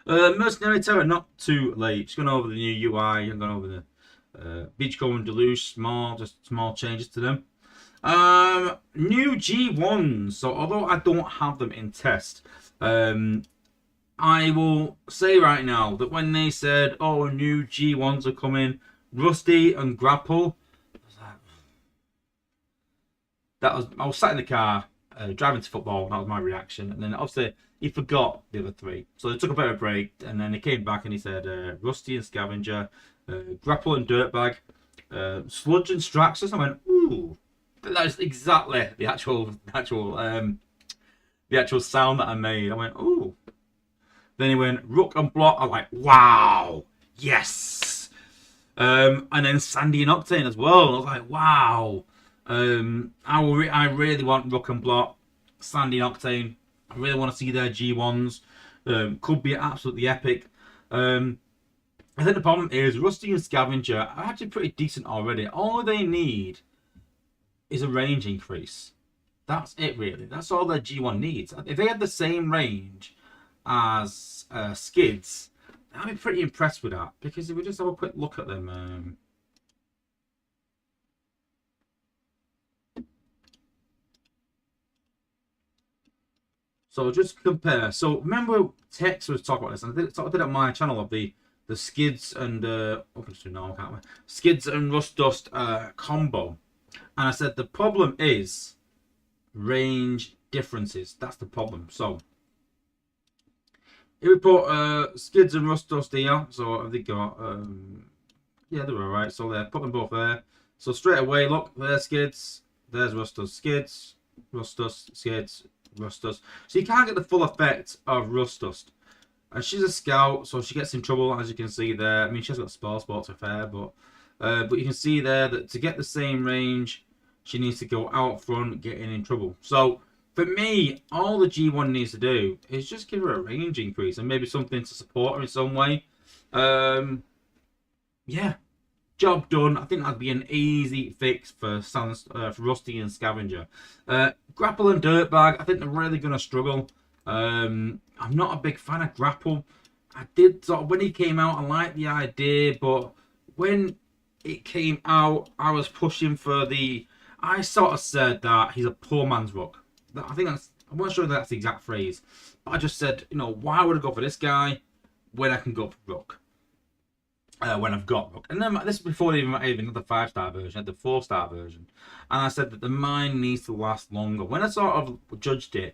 Mercenary Terror, not too late. Just going over the new UI. I'm going over the Beachcomber and Deluge. Just small changes to them. New G1s. So although I don't have them in test, I will say right now that when they said, oh, new G1s are coming, Rusty and Grapple, I was sat in the car driving to football. That was my reaction, and then obviously he forgot the other 3, so they took a bit of a break, and then he came back and he said Rusty and Scavenger, Grapple and Dirtbag, Sludge and Straxus. I went, ooh, that's exactly the actual sound that I made. I went, ooh. Then he went Rook and Block. I'm like, wow, yes. And then Sandy and Octane as well. I was like, wow. I really want Rook and Block, Sandy and Octane. I really want to see their G1s. Could be absolutely epic. I think the problem is Rusty and Scavenger are actually pretty decent already. All they need is a range increase. That's it, really. That's all their G1 needs. If they had the same range as Skids, I'd be pretty impressed with that. Because if we just have a quick look at them, so just compare. So remember, Tex was talking about this, and I did it on my channel of the Skids and Skids and Rust Dust combo, and I said the problem is range differences. That's the problem. So if we put Skids and Rust Dust here, so have they got yeah, they're alright. So there, put them both there. So straight away, look, there's Skids, there's Rust Dust, Skids, Rust Dust, Skids, Rust Dust. So you can't get the full effect of Rust Dust. And she's a scout, so she gets in trouble, as you can see there. I mean, she has got Spell Sport to fair, but But you can see there that to get the same range, she needs to go out front, getting in trouble. So for me, all the G1 needs to do is just give her a range increase and maybe something to support her in some way. Yeah, job done. I think that'd be an easy fix for Rusty and Scavenger. Grapple and Dirtbag, I think they're really going to struggle. I'm not a big fan of Grapple. I did sort of, when he came out, I liked the idea, but when it came out, I was pushing for the. I sort of said that he's a poor man's Rook. I think that's. I'm not sure that's the exact phrase, but I just said, you know, why would I go for this guy when I can go for Rook? When I've got Rook. And then this is before even had the 5-star version, I had the 4-star version. And I said that the mine needs to last longer. When I sort of judged it,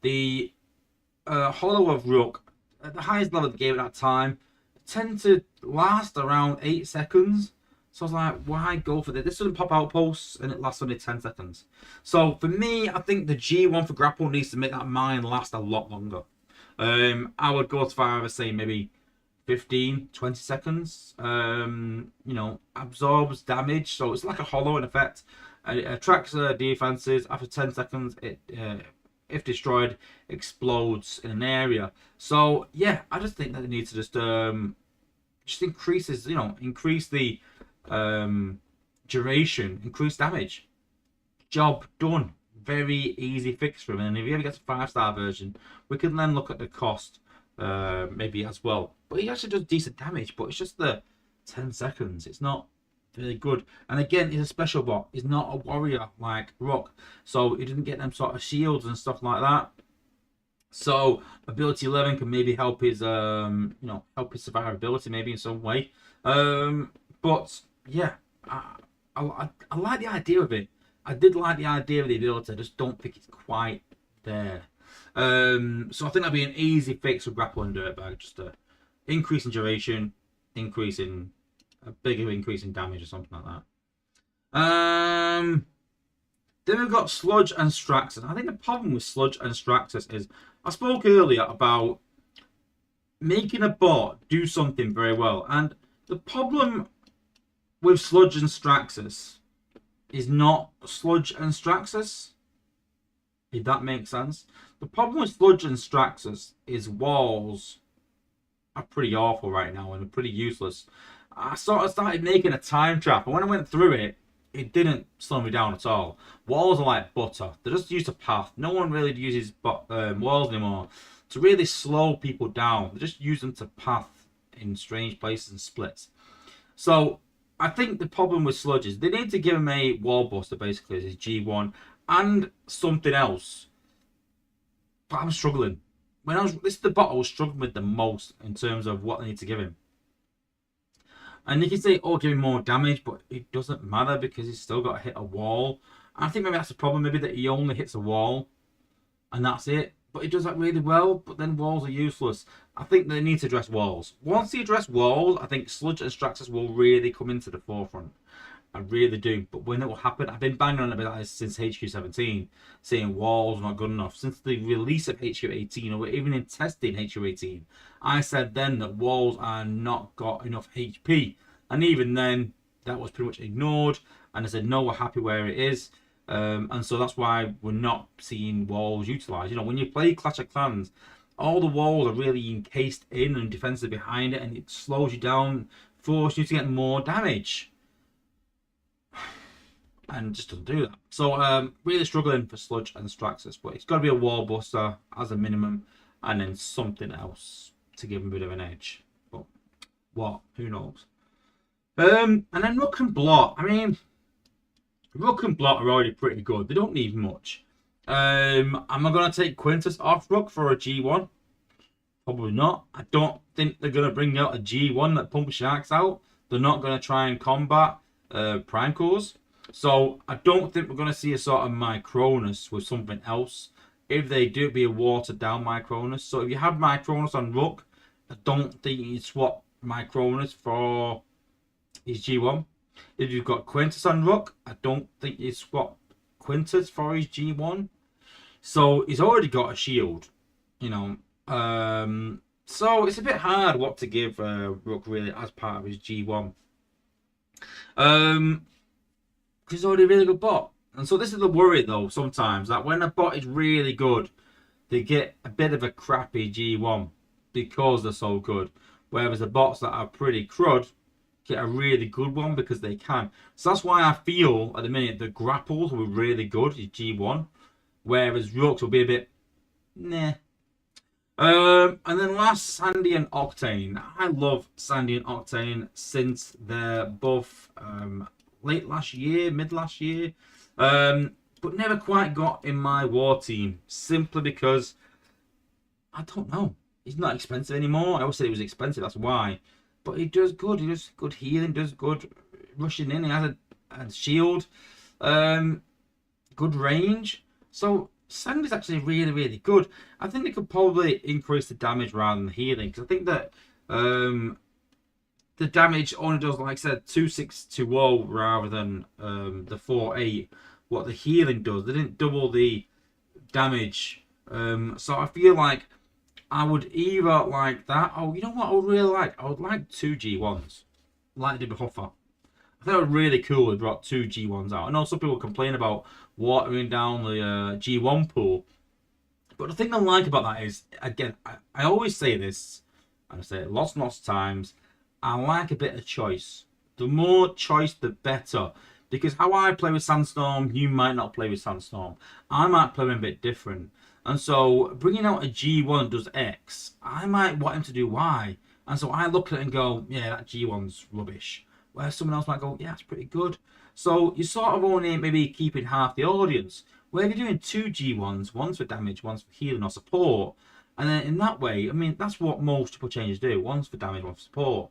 the Hollow of Rook, at the highest level of the game at that time, tend to last around 8 seconds. So I was like, why go for this? This doesn't pop out posts and it lasts only 10 seconds. So for me, I think the G1 for Grapple needs to make that mine last a lot longer. I would go as far as saying maybe 15, 20 seconds. You know, absorbs damage, so it's like a hollow in effect. It attracts defenses. After 10 seconds, it, if destroyed, explodes in an area. So yeah, I just think that they need to just increases, you know, increase the duration, increase damage. Job done. Very easy fix for him. And if he ever gets a 5-star version, we can then look at the cost. Maybe as well, but he actually does decent damage, but it's just the 10 seconds. It's not very good. And again, he's a special bot. He's not a warrior like Rook, so he didn't get them sort of shields and stuff like that. So ability 11 can maybe help his you know, help his survivability maybe in some way. But yeah, I like the idea of it. I did like the idea of the ability. I just don't think it's quite there. So I think that'd be an easy fix for Grapple and Dirtbag, just a increase in duration, increase in a bigger increase in damage or something like that. Then we've got Sludge and Straxus. I think the problem with Sludge and Straxus is I spoke earlier about making a bot do something very well, and the problem with Sludge and Straxus is not Sludge and Straxus, if that makes sense. The problem with Sludge and Straxus is walls are pretty awful right now and are pretty useless. I sort of started making a time trap, and when I went through it, it didn't slow me down at all. Walls are like butter. They're just used to path. No one really uses walls anymore to really slow people down. They just use them to path in strange places and splits. So I think the problem with Sludge is they need to give him a wall buster, basically, as his G1, and something else. But I'm struggling. This is the bot I was struggling with the most in terms of what they need to give him. And you can say, oh, give him more damage, but it doesn't matter because he's still got to hit a wall. I think maybe that's the problem, maybe that he only hits a wall and that's it. But he does that really well, but then walls are useless. I think they need to address walls. Once they address walls, I think Sludge and Straxus will really come into the forefront. I really do. But when it will happen, I've been banging on about this since HQ17, saying walls are not good enough. Since the release of HQ18, or even in testing HQ18, I said then that walls are not got enough HP. And even then, that was pretty much ignored. And I said, no, we're happy where it is. And so that's why we're not seeing walls utilised. You know, when you play Clash of Clans, all the walls are really encased in and defenses behind it, and it slows you down, forces you to get more damage. And just doesn't do that. So really struggling for Sludge and Straxus, but it's got to be a wall buster as a minimum, and then something else to give him a bit of an edge. But what? Who knows? And then Rook and Blot. I mean, Rook and Blot are already pretty good. They don't need much. Am I going to take Quintus off Rook for a G1? Probably not. I don't think they're going to bring out a G1 that pumps Sharks out. They're not going to try and combat Prime Cores. So I don't think we're going to see a sort of Micronus with something else. If they do, it'd be a watered down Micronus. So if you have Micronus on Rook, I don't think you'd swap Micronus for his G1. If you've got Quintus on Rook, I don't think you'd swap Quintus for his G1. So he's already got a shield, you know. So it's a bit hard what to give Rook really as part of his G1. Because it's already a really good bot. And so this is the worry though, sometimes, that when a bot is really good, they get a bit of a crappy G1 because they're so good. Whereas the bots that are pretty crud get a really good one because they can. So that's why I feel at the minute the grapples were really good, G1. Whereas Rooks will be a bit nah. And then last, Sandy and Octane. I love Sandy and Octane since they're both late last year, mid last year. But never quite got in my war team simply because I don't know. He's not expensive anymore. I always said he was expensive, that's why. But he does good. He does good healing, does good rushing in. He has a shield, good range. So Sandy's actually really, really good. I think they could probably increase the damage rather than the healing, because I think that the damage only does, like I said, 2620 rather than the 48. What the healing does, they didn't double the damage. So I feel like I would either like that. Oh, you know what I would really like? I would like 2 G1s, like they did with Huffer. I thought it was really cool they brought 2 G1s out. I know some people complain about watering down the G1 pool, but the thing I like about that is, again, I always say this, and I say it lots and lots of times, I like a bit of choice. The more choice, the better. Because how I play with Sandstorm, you might not play with Sandstorm. I might play him a bit different. And so, bringing out a G1 that does X, I might want him to do Y. And so I look at it and go, yeah, that G1's rubbish. Where someone else might go, yeah, it's pretty good. So you're sort of only maybe keeping half the audience. Where you're doing 2 G1s, one's for damage, one's for healing or support. And then in that way, I mean, that's what most triple changes do. One's for damage, one's for support.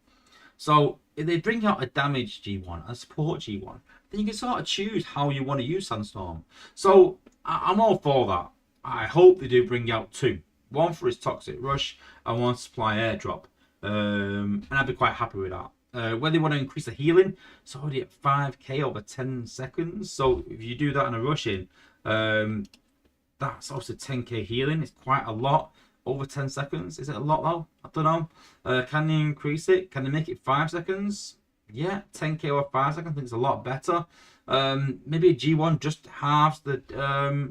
So if they bring out a damage G1 and a support G1, then you can sort of choose how you want to use Sandstorm. So I'm all for that. I hope they do bring out 2. One for his Toxic Rush and one supply airdrop. And I'd be quite happy with that. Whether they want to increase the healing, it's already at 5k over 10 seconds. So if you do that in a rush in, that's also 10k healing. It's quite a lot over 10 seconds. Is it a lot though? I don't know. Can they increase it? Can they make it 5 seconds? Yeah, 10k over 5 seconds. I think it's a lot better. Maybe a G1 just halves the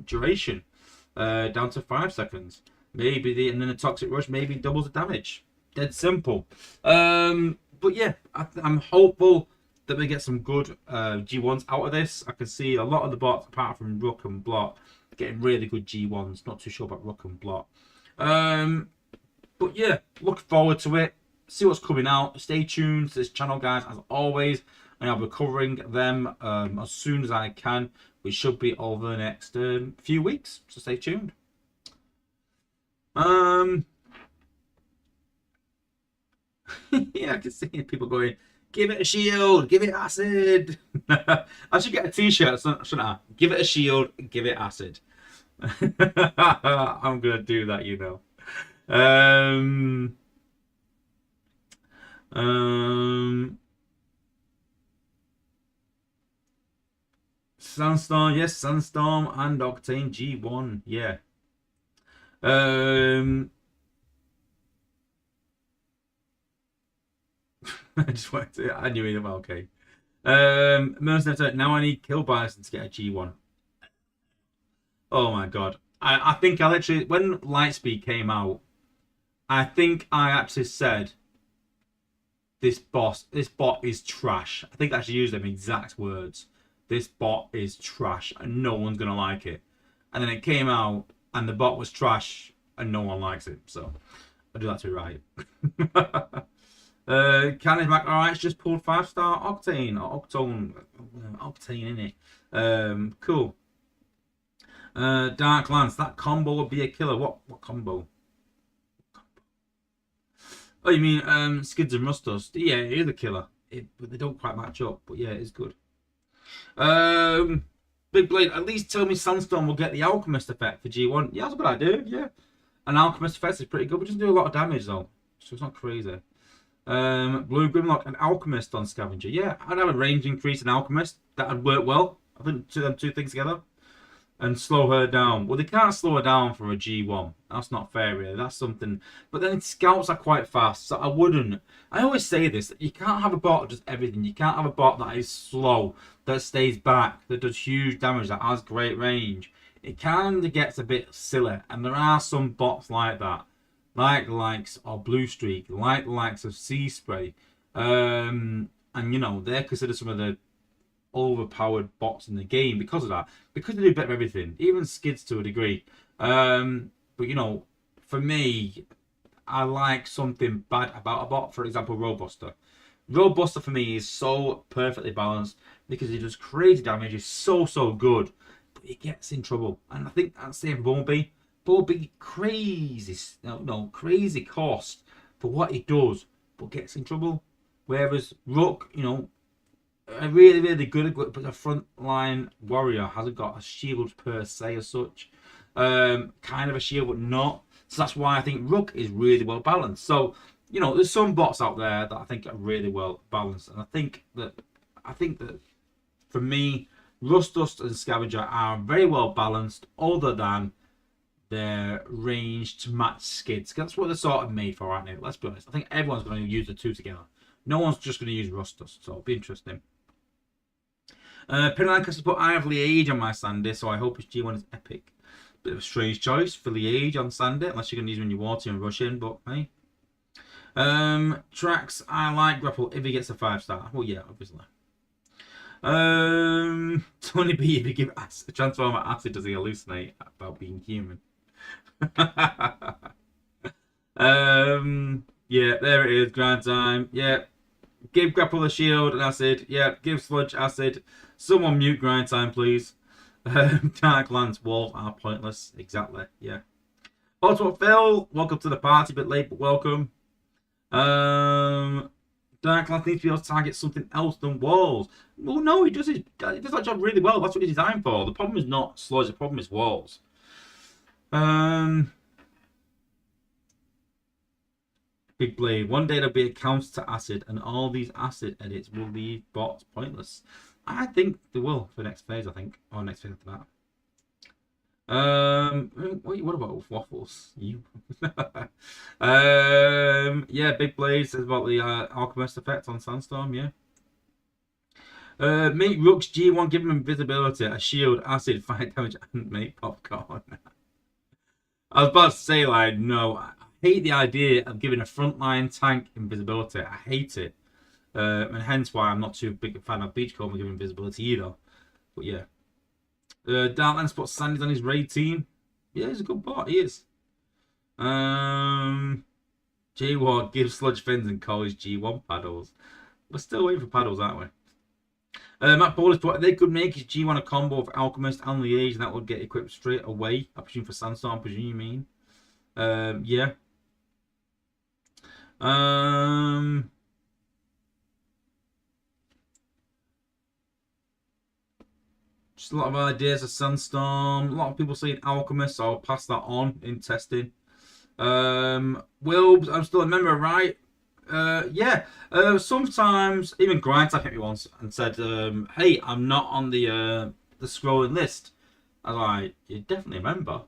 duration down to 5 seconds. Maybe and then a Toxic Rush maybe doubles the damage. Dead simple. But yeah, I'm hopeful that we get some good G1s out of this. I can see a lot of the bots, apart from Rook and Blot, getting really good G1s. Not too sure about Rook and Blot. But yeah, look forward to it. See what's coming out. Stay tuned to this channel, guys, as always. And I'll be covering them as soon as I can, which should be over the next few weeks. So stay tuned. Yeah, I can see people going, give it a shield, give it acid. I should get a t-shirt, shouldn't I? Give it a shield, give it acid. I'm gonna do that, you know. Sandstorm, yes, Sandstorm and Octane G1, yeah. I just wanted to, I knew it was okay. Now I need Kill Bison to get a G1. Oh my god. I think I literally, when Lightspeed came out, I think I actually said, this bot is trash. I think I actually used them exact words. This bot is trash and no one's gonna like it. And then it came out and the bot was trash and no one likes it. So I do that to be right. Cannon back. Alright, it's just pulled 5-star Octane or Octane in it. Cool. Dark Lance, that combo would be a killer. What combo? Oh, you mean Skids and Rustdust? Yeah, it is a killer. But they don't quite match up. But yeah, it is good. Big Blade, at least tell me Sandstorm will get the Alchemist effect for G1. Yeah, that's a good idea. Yeah, an Alchemist effect is pretty good, but doesn't do a lot of damage though, so it's not crazy. Blue Grimlock, an Alchemist on Scavenger. Yeah, I'd have a range increase in Alchemist. That would work well. I think them two things together. and slow her down. Well, they can't slow her down for a G1. That's not fair, really. That's something. But then scouts are quite fast, so I wouldn't. I always say this: that you can't have a bot that does everything. You can't have a bot that is slow, that stays back, that does huge damage, that has great range. It kind of gets a bit silly, and there are some bots like that, like the likes of Blue Streak, like the likes of Sea Spray, and you know they're considered some of the overpowered bots in the game because of that. Because they do a bit of everything, even skids to a degree. But you know, for me, I like something bad about a bot. For example, Roadbuster. Roadbuster for me is so perfectly balanced because he does crazy damage. He's so good, but he gets in trouble. And I think that's the same for Bumblebee. Bumblebee crazy, crazy cost for what he does, but gets in trouble. Whereas Rook, you know, a really good, but a frontline warrior hasn't got a shield per se as such. Kind of a shield, but not. So that's why I think Rook is really well balanced. So you know, there's some bots out there that I think are really well balanced, and I think that for me, Rust Dust and Scavenger are very well balanced, other than their range to match skids. That's what they're sort of made for right now. Let's be honest. I think everyone's going to use the two together. No one's just going to use Rust Dust, so it'll be interesting. Pinlank has put I have Liege on my Sandy, so I hope his G1 is epic. Bit of a strange choice for Liege on Sandy, unless you're going to use him in your water and rush in, but hey. Tracks, I like Grapple if he gets a 5-star. Well, yeah, obviously. Tony B, if you give Transformer acid, does he hallucinate about being human? Yeah, there it is, grind time. Yeah. Give Grapple a shield and acid. Yeah, give Sludge acid. Someone mute grind time, please. Dark Lance walls are pointless. Exactly, yeah. Also, Phil, welcome to the party. A bit late, but welcome. Dark Lance needs to be able to target something else than walls. Well, no, he does that job really well. That's what he's designed for. The problem is not Sludge, the problem is walls. Big Blade. One day there'll be a counter to acid, and all these acid edits will leave bots pointless. I think they will for next phase, I think. Or next phase after that. What about waffles? You yeah, Big Blade says about the Alchemist effect on Sandstorm, yeah. Make Rook's G1, give him invisibility, a shield, acid, fire damage, and make popcorn. I was about to say, like, no, I hate the idea of giving a frontline tank invisibility. I hate it. And hence why I'm not too big a fan of Beachcomber giving invisibility either. But yeah. Darklands puts Sandy's on his raid team. Yeah, he's a good bot, he is. J-Ward gives Sludge fins and calls G1 paddles. We're still waiting for paddles, aren't we? Matt Bowles put they could make his G1 a combo of Alchemist and Liege, and that would get equipped straight away. I presume for Sandstorm, I presume you mean. Yeah. Just a lot of ideas of Sandstorm. A lot of people saying Alchemist, so I'll pass that on in testing. Will, I'm still a member, right? Yeah. Sometimes even Grind hit me once and said, "Hey, I'm not on the scrolling list." I was like, "You're definitely a member.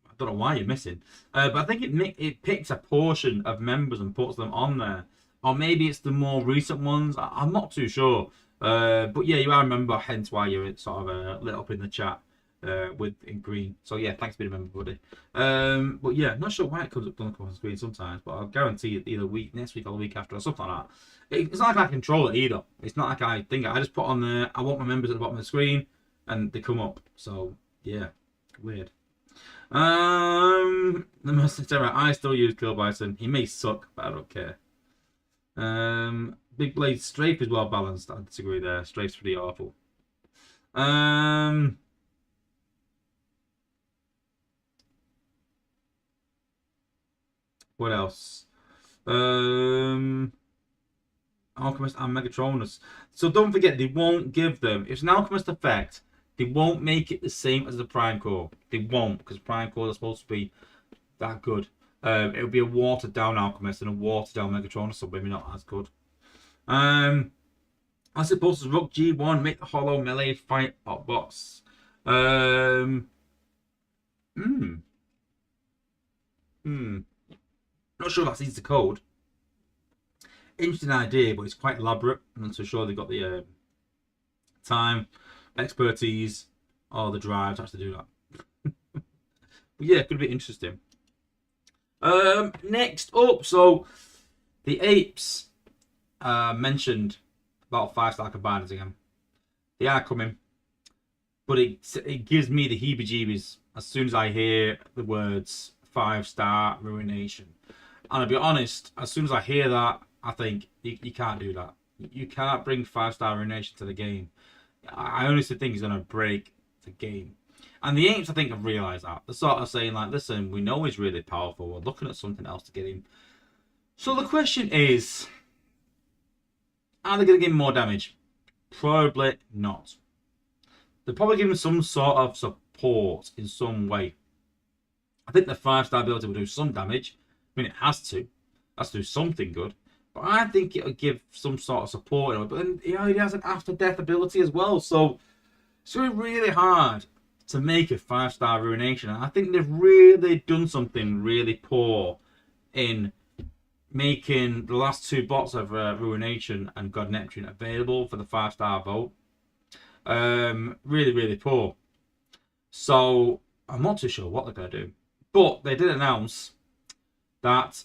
I don't know why you're missing." But I think it picks a portion of members and puts them on there, or maybe it's the more recent ones. I'm not too sure. But yeah, you are a member, hence why you're sort of lit up in the chat in green. So yeah, thanks for being a member, buddy. But yeah, not sure why it comes up on the screen sometimes, but I'll guarantee it either next week or the week after or something like that. It's not like I control it either. It's not like I think I just put on there, I want my members at the bottom of the screen and they come up. So yeah, weird. The most I still use Kill Bison. He may suck, but I don't care. Big Blade Strafe is well balanced. I disagree there. Strafe's pretty awful. What else? Alchemist and Megatronus. So don't forget, they won't give them. If it's an Alchemist effect, they won't make it the same as the Prime Core. They won't, because Prime Core is supposed to be that good. It'll be a watered down Alchemist and a watered down Megatronus, so maybe not as good. I suppose Rook G1 make the hollow melee fight bots. Um, hmm, hmm. Not sure if that's easy to code. Interesting idea, but it's quite elaborate. I'm not so sure they've got the time, expertise, or the drive to actually do that. But yeah, could be interesting. Next up, so the apes mentioned about 5-star combiners again. They are coming, but it gives me the heebie-jeebies as soon as I hear the words 5-star ruination. And I'll be honest, as soon as I hear that, I think you can't do that. You can't bring 5-star ruination to the game. I honestly think it's going to break the game. And the apes, I think, have realised that. They're sort of saying, like, listen, we know he's really powerful. We're looking at something else to get him. So the question is, are they going to give him more damage? Probably not. They're probably giving some sort of support in some way. I think the 5-star ability will do some damage. I mean, it has to. It has to do something good. But I think it'll give some sort of support. But then, he has an after-death ability as well. So it's really hard to make a 5-star ruination. And I think they've really done something really poor in making the last 2 bots of Ruination and God Neptune available for the 5-star vote. Really, really poor. So I'm not too sure what they're going to do. But they did announce that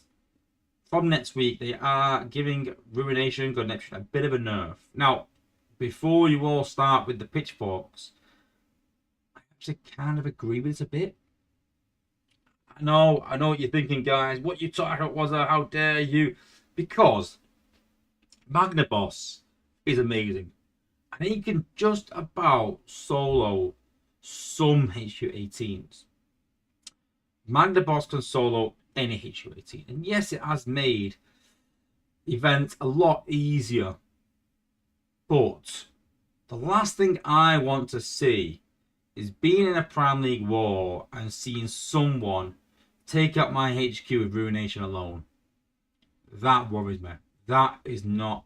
from next week they are giving Ruination, God Neptune a bit of a nerf. Now, before you all start with the pitchforks, I actually kind of agree with this a bit. I know what you're thinking, guys. What you talking about, Wozza? How dare you? Because Magnaboss is amazing. And he can just about solo some HQ18s. Magnaboss can solo any HQ18. And yes, it has made events a lot easier. But the last thing I want to see is being in a Prime League war and seeing someone take out my HQ with Ruination alone. That worries me. That is not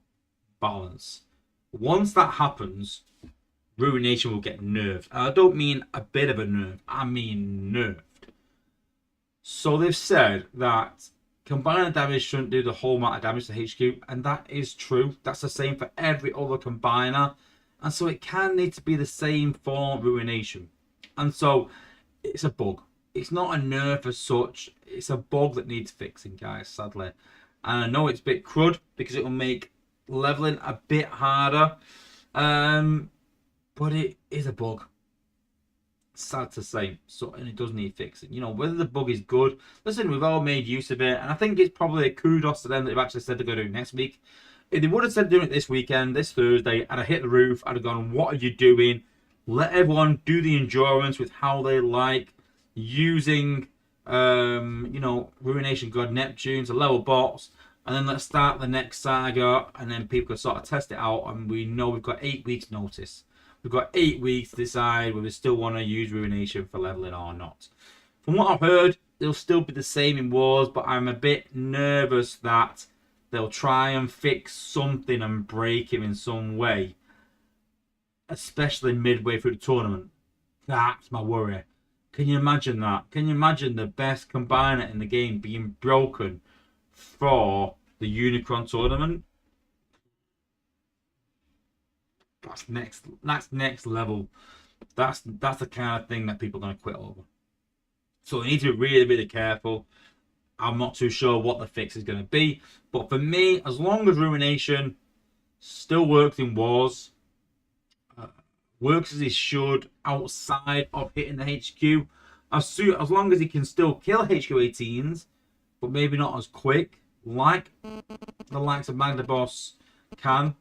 balance. Once that happens, Ruination will get nerfed. And I don't mean a bit of a nerf. I mean nerfed. So they've said that combining damage shouldn't do the whole amount of damage to HQ. And that is true. That's the same for every other combiner. And so it can need to be the same for Ruination. And so it's a bug. It's not a nerf as such. It's a bug that needs fixing, guys, sadly. And I know it's a bit crud because it will make leveling a bit harder. But it is a bug. Sad to say. So, and it does need fixing. You know, whether the bug is good. Listen, we've all made use of it. And I think it's probably a kudos to them that they've actually said they're going to do it next week. If they would have said doing it this weekend, this Thursday, I'd have hit the roof. I'd have gone, what are you doing? Let everyone do the endurance with how they like. Using, you know, Ruination God Neptune to level bots. And then let's start the next saga. And then people can sort of test it out. And we know we've got 8 weeks notice. We've got 8 weeks to decide whether we still want to use Ruination for leveling or not. From what I've heard, it'll still be the same in Wars. But I'm a bit nervous that they'll try and fix something and break him in some way. Especially midway through the tournament. That's my worry. Can you imagine that? Can you imagine the best combiner in the game being broken for the Unicron tournament? That's next level. That's the kind of thing that people are going to quit over. So they need to be really, really careful. I'm not too sure what the fix is going to be. But for me, as long as Ruination still works in Wars, works as he should outside of hitting the HQ, as long as he can still kill HQ18s, but maybe not as quick, like the likes of Magnaboss can,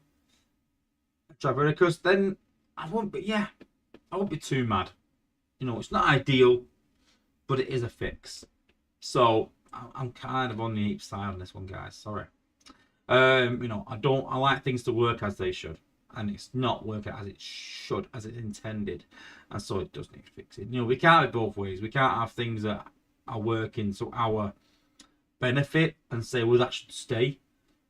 Travericus, then I won't be too mad. You know, it's not ideal, but it is a fix. So I'm kind of on the ape side on this one, guys. Sorry. You know, I like things to work as they should. And it's not working as it should, as it's intended. And so it does need fixing. You know, we can't have it both ways. We can't have things that are working to our benefit and say, well, that should stay.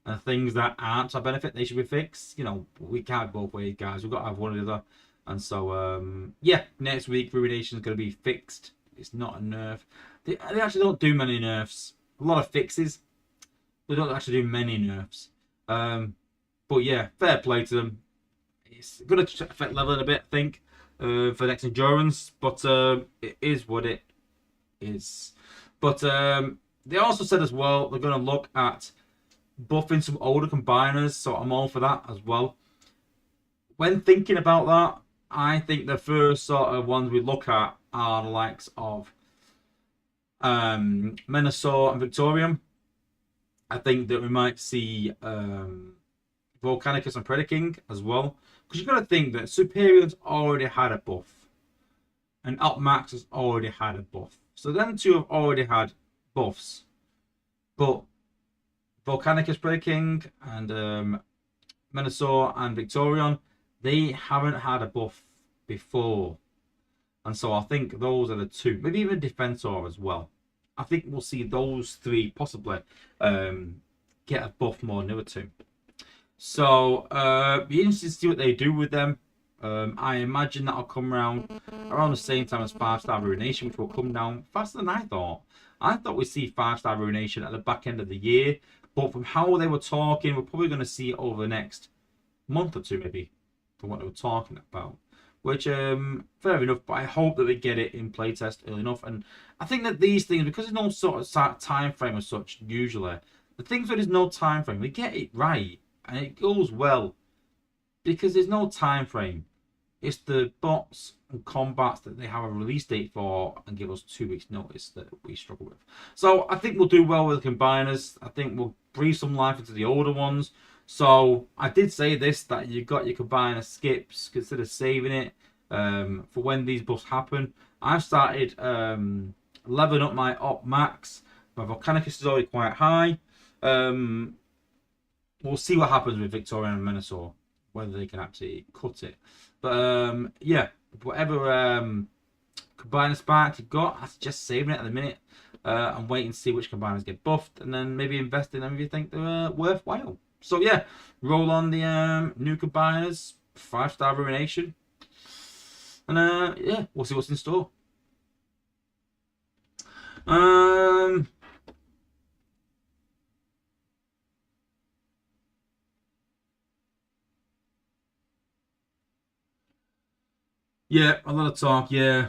And things that aren't to our benefit, they should be fixed. You know, we can't have both ways, guys. We've got to have one or the other. And so, yeah, next week Ruination is going to be fixed. It's not a nerf. They actually don't do many nerfs. A lot of fixes. They don't actually do many nerfs. But yeah, fair play to them. It's going to affect leveling a bit, I think, for next endurance. But it is what it is. But they also said as well they're going to look at buffing some older combiners. So I'm all for that as well. When thinking about that, I think the first sort of ones we look at are the likes of Menasor and Victorium. I think that we might see Volcanicus and Predaking as well. Because you've got to think that Superion's already had a buff. And Upmax has already had a buff. So them two have already had buffs. But Volcanicus, Predaking and Menasor and Victorion, they haven't had a buff before. And so I think those are the two. Maybe even Defensor as well. I think we'll see those three possibly get a buff more than the other two. So, be interesting to see what they do with them. I imagine that'll come around the same time as 5-star Ruination, which will come down faster than I thought. I thought we'd see 5-star Ruination at the back end of the year. But from how they were talking, we're probably going to see it over the next month or two, maybe, from what they were talking about. Which, fair enough, but I hope that we get it in playtest early enough. And I think that these things, because there's no sort of time frame as such, usually, the things where there's no time frame, we get it right. And it goes well. Because there's no time frame. It's the bots and combats that they have a release date for and give us 2 weeks notice that we struggle with. So I think we'll do well with the combiners. I think we'll breathe some life into the older ones. So I did say this, that you've got your combiner skips, consider saving it for when these buffs happen. I've started leveling up my op max. My Volcanicus is already quite high. We'll see what happens with Victorian and Menasor, whether they can actually cut it. But yeah, whatever combiner sparks you've got, I suggest saving it at the minute and waiting to see which combiners get buffed, and then maybe invest in them if you think they're worthwhile. So yeah, roll on the new combiners, 5-star Ruination, and yeah, we'll see what's in store. Yeah, a lot of talk, yeah.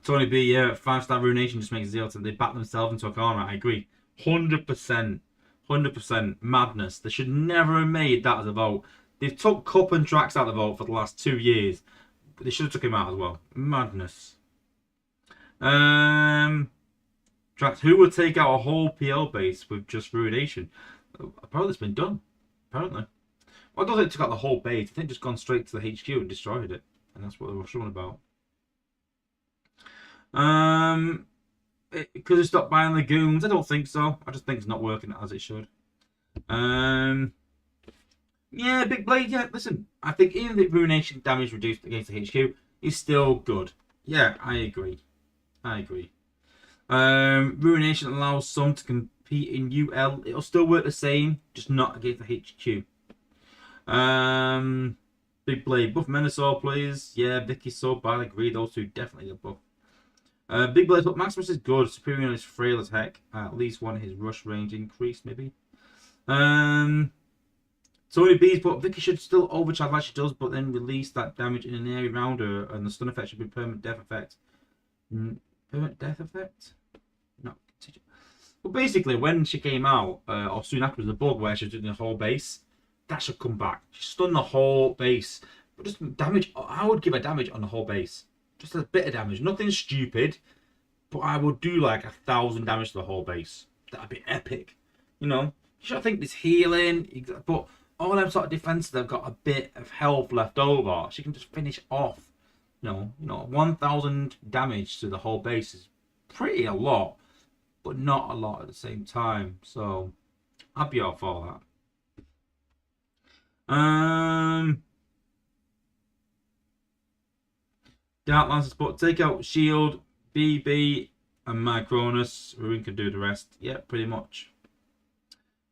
Tony B, yeah, 5-star Ruination just makes zero sense. They back themselves into a corner. I agree. 100%. 100% madness. They should never have made that as a vote. They've took Cup and Drax out of the vote for the last 2 years. But they should have took him out as well. Madness. Drax, who would take out a whole PL base with just Ruination? Apparently it's been done. Apparently. Well, I don't think it took out the whole base. I think just gone straight to the HQ and destroyed it. And that's what they were showing about. Because it stopped buying Lagoons? I don't think so. I just think it's not working as it should. Yeah, Big Blade, yeah, listen. I think even the Ruination damage reduced against the HQ is still good. Yeah, I agree. I agree. Ruination allows some to compete in UL. It'll still work the same, just not against the HQ. Big Blade, buff Menasor, please. Yeah, Vicky sub, I agree. Those two definitely get buff. Big Blade, but Maximus is good. Superior is frail as heck. At least one his rush range increased, maybe. Tony B's, but Vicky should still overcharge like she does, but then release that damage in an area around her, and the stun effect should be permanent death effect. Permanent death effect? No. But basically, when she came out, or soon after, was the bug where she was doing the whole base. That should come back. She stunned the whole base. But just damage, I would give her damage on the whole base. Just a bit of damage. Nothing stupid. But I would do like 1,000 damage to the whole base. That'd be epic. You know? You should think there's healing. But all them sort of defenses have got a bit of health left over. She can just finish off. You know, 1,000 damage to the whole base is pretty a lot. But not a lot at the same time. So, I'd be all for that. Dark Lancer, but take out Shield, BB, and Micronus. Ruin can do the rest. Yeah, pretty much.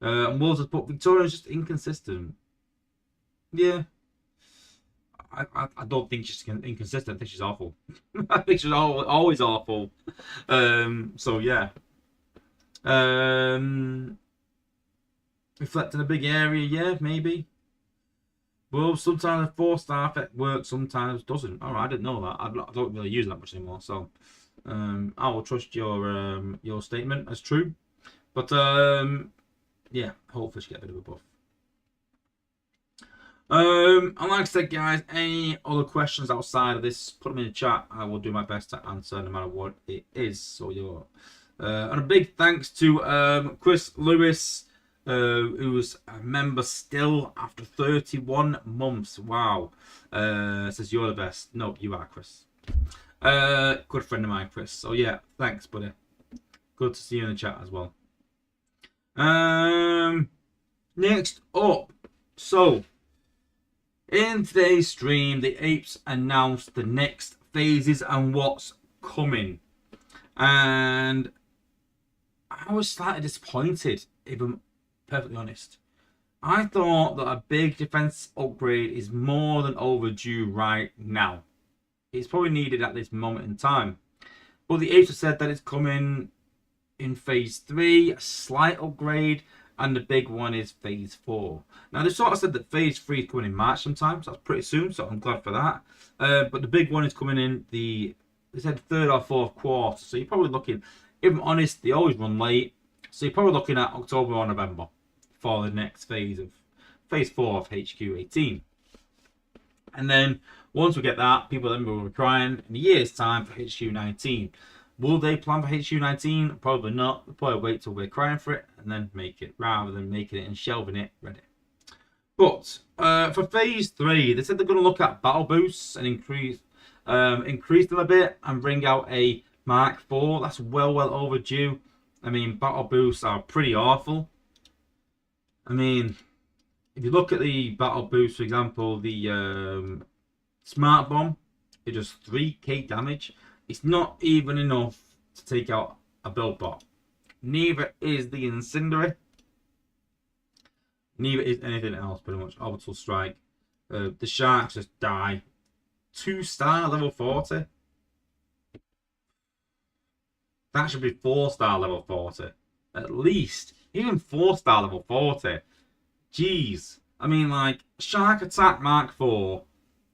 And Wozza, but Victoria's just inconsistent. Yeah. I don't think she's inconsistent. I think she's awful. I think she's always awful. So yeah. Reflecting a big area, yeah, maybe. Well, sometimes a 4-star effect works, sometimes doesn't. All right, I didn't know that. I don't really use that much anymore, so I will trust your statement as true. But yeah, hopefully she get a bit of a buff. And like I said, guys, any other questions outside of this, put them in the chat. I will do my best to answer no matter what it is. So you're and a big thanks to Chris Lewis, who's a member still after 31 months. Wow. Says you're the best. No, you are, Chris. Good friend of mine, Chris. So yeah, thanks, buddy. Good to see you in the chat as well. Next up, so in today's stream, the apes announced the next phases and what's coming, and I was slightly disappointed, if I'm perfectly honest. I thought that a big defense upgrade is more than overdue right now. It's probably needed at this moment in time, but the apes have said that it's coming in phase 3, a slight upgrade, and the big one is phase 4. Now they sort of said that phase 3 is coming in March sometime, so that's pretty soon, so I'm glad for that. But the big one is coming in they said 3rd or 4th quarter, so you're probably looking, if I'm honest, they always run late, so you're probably looking at October or November for the next phase of phase 4 of HQ 18. And then once we get that, people then will be crying in a year's time for HQ 19. Will they plan for HQ 19? Probably not. They'll probably wait till we're crying for it and then make it, rather than making it and shelving it ready. But for phase 3, they said they're going to look at battle boosts and increase them a bit and bring out a Mark 4. That's well overdue. I mean, battle boosts are pretty awful. I mean, if you look at the battle boost, for example, the Smart Bomb, it does 3k damage. It's not even enough to take out a build bot. Neither is the Incendiary. Neither is anything else, pretty much. Orbital Strike. The Sharks just die. 2-star level 40. That should be 4-star level 40. At least. Even 4-star level 40. Jeez. I mean, like, Shark Attack Mark 4,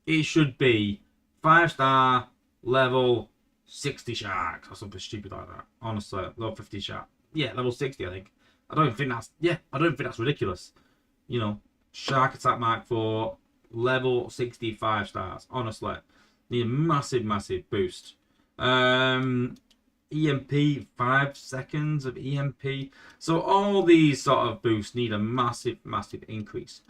it should be 5-star level 60 sharks or something stupid like that. Honestly, level 50 shark. Yeah, level 60, I think. I don't think that's ridiculous. You know, Shark Attack Mark 4, level 65 stars. Honestly, need a massive boost. EMP, 5 seconds of EMP. So all these sort of boosts need a massive increase.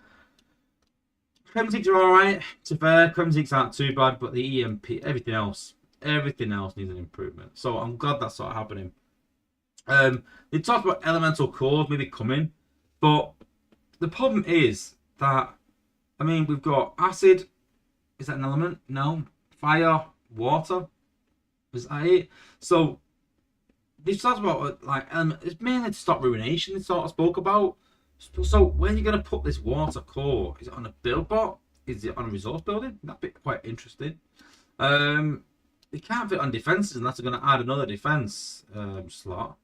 Crimsicks are alright, to be fair. Crimsicks aren't too bad, but the EMP, everything else needs an improvement. So I'm glad that's sort of happening. They talked about elemental cores maybe coming, but the problem is that, I mean, we've got acid. Is that an element? No. Fire, water. Is that it? So they talked about like element. It's mainly to stop ruination. They sort of spoke about. So where are you going to put this water core? Is it on a build bot? Is it on a resource building? That'd be quite interesting. They can't fit on defenses unless they're going to add another defense slot.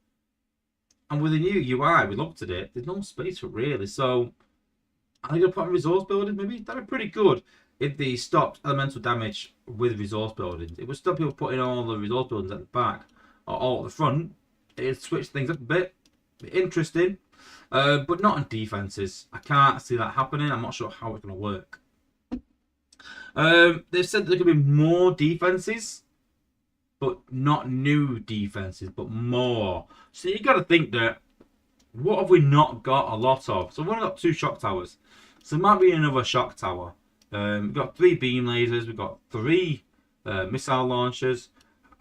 And with the new UI, we looked at it. There's no space for it really. So are they going to put on resource building? Maybe that'd be pretty good if they stopped elemental damage with resource buildings. It would stop people putting all the resource buildings at the back or all at the front. It'd switch things up a bit. Be interesting. But not on defenses. I can't see that happening. I'm not sure how it's going to work. They've said there could be more defenses, but not new defenses, but more. So you got to think that, what have we not got a lot of? So we've only got 2 shock towers. So there might be another shock tower. We've got 3 beam lasers. We've got 3 missile launchers.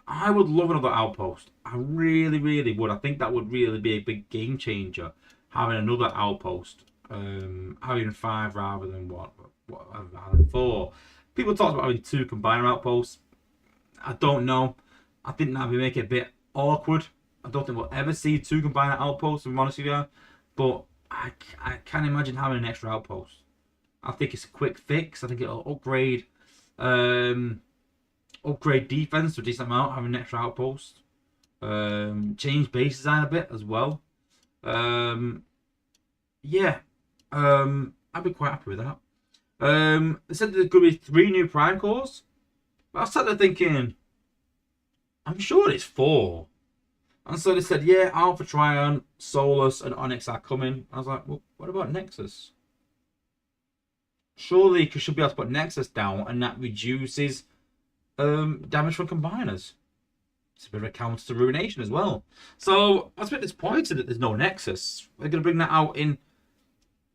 I would love another outpost. I really would. I think that would really be a big game changer. Having another outpost, having 5 rather than what 4. People talk about having 2 combiner outposts. I don't know. I think that would make it a bit awkward. I don't think we'll ever see 2 combiner outposts, if I'm honest with you. But I can't imagine having an extra outpost. I think it's a quick fix. I think it'll upgrade Upgrade defense to a decent amount, having an extra outpost. Change base design a bit as well. Yeah, I'd be quite happy with that. They said there's going to be 3 new prime cores. But I sat there thinking, I'm sure it's 4. And so they said, yeah, Alpha Trion, Solus, and Onyx are coming. I was like, well, what about Nexus? Surely you should be able to put Nexus down, and that reduces damage from combiners. It's a bit of a counter to Ruination as well. So I was a bit disappointed that there's no Nexus. They're going to bring that out in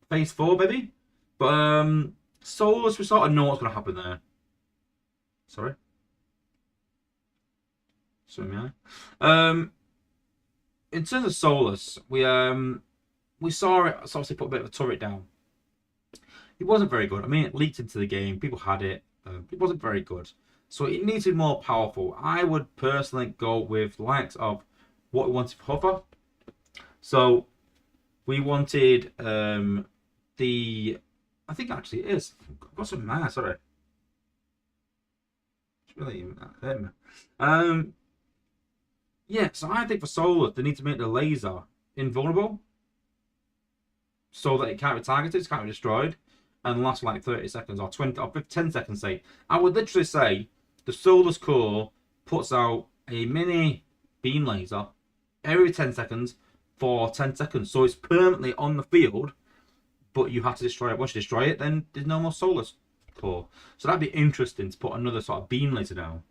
Phase 4, maybe. But Solus, we sort of know what's going to happen there. Sorry. Sorry, man. In terms of Solus, we saw it obviously put a bit of a turret down. It wasn't very good. I mean, it leaked into the game. People had it. It wasn't very good. So it needs to be more powerful. I would personally go with the likes of what we wanted for Hover. So we wanted I think actually it is. I've got some there, sorry. It's really hurt me. Yeah, so I think for Solus, they need to make the laser invulnerable so that it can't be targeted, it can't be destroyed, and last like 30 seconds or 20 or 10 seconds. Say, I would literally say the Solus core puts out a mini beam laser every 10 seconds for 10 seconds, so it's permanently on the field, but you have to destroy it. Once you destroy it, then there's no more Solus core. So that'd be interesting to put another sort of beam laser down.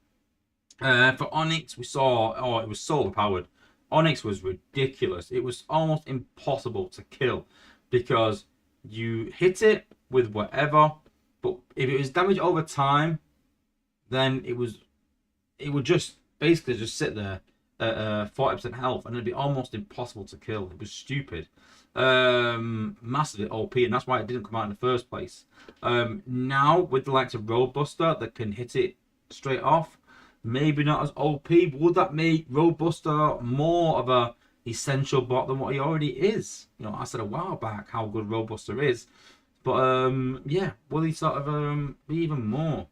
For Onyx, we saw, it was solar powered. Onyx was ridiculous. It was almost impossible to kill because you hit it with whatever, but if it was damage over time, then it would just basically just sit there at 40% health, and it'd be almost impossible to kill. It was stupid. Massively OP, and that's why it didn't come out in the first place. Now with the likes of Roadbuster that can hit it straight off, maybe not as OP, but would that make Roadbuster more of a essential bot than what he already is? You know, I said a while back how good Roadbuster is, but yeah, will he sort of be even more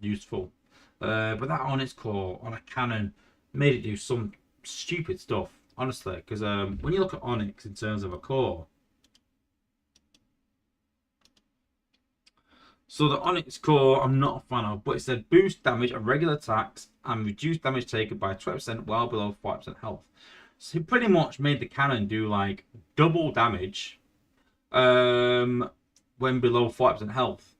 useful? But that Onyx core on a cannon made it do some stupid stuff, honestly, because when you look at Onyx in terms of a core, so the Onyx core I'm not a fan of, but it said boost damage of regular attacks and reduce damage taken by 20% while below 40% health. So he pretty much made the cannon do like double damage when below 40% health,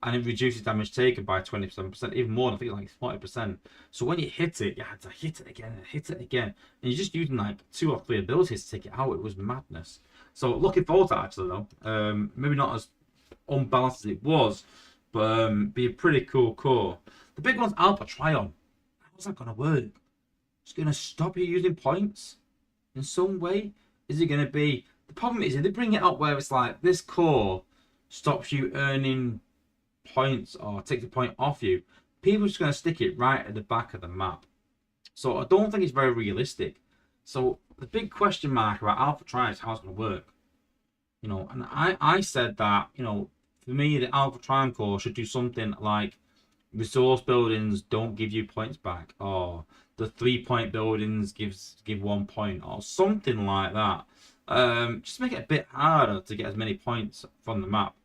and it reduces damage taken by 27%, even more. I think it's like 40%. So when you hit it, you had to hit it again and hit it again, and you're just using like 2 or 3 abilities to take it out. It was madness. So looking forward to that actually though. Maybe not as unbalanced as it was, but be a pretty cool core. The big one's Alpha Trion. How's that gonna work? It's gonna stop you using points in some way? Is it gonna be, the problem is if they bring it up where it's like this core stops you earning points or takes a point off you, people are just gonna stick it right at the back of the map. So I don't think it's very realistic. So the big question mark about Alpha Trion is how it's gonna work. You know, and I said that, you know, for me, the Alpha Trion core should do something like resource buildings don't give you points back, or the 3-point buildings give 1 point, or something like that. Just make it a bit harder to get as many points from the map.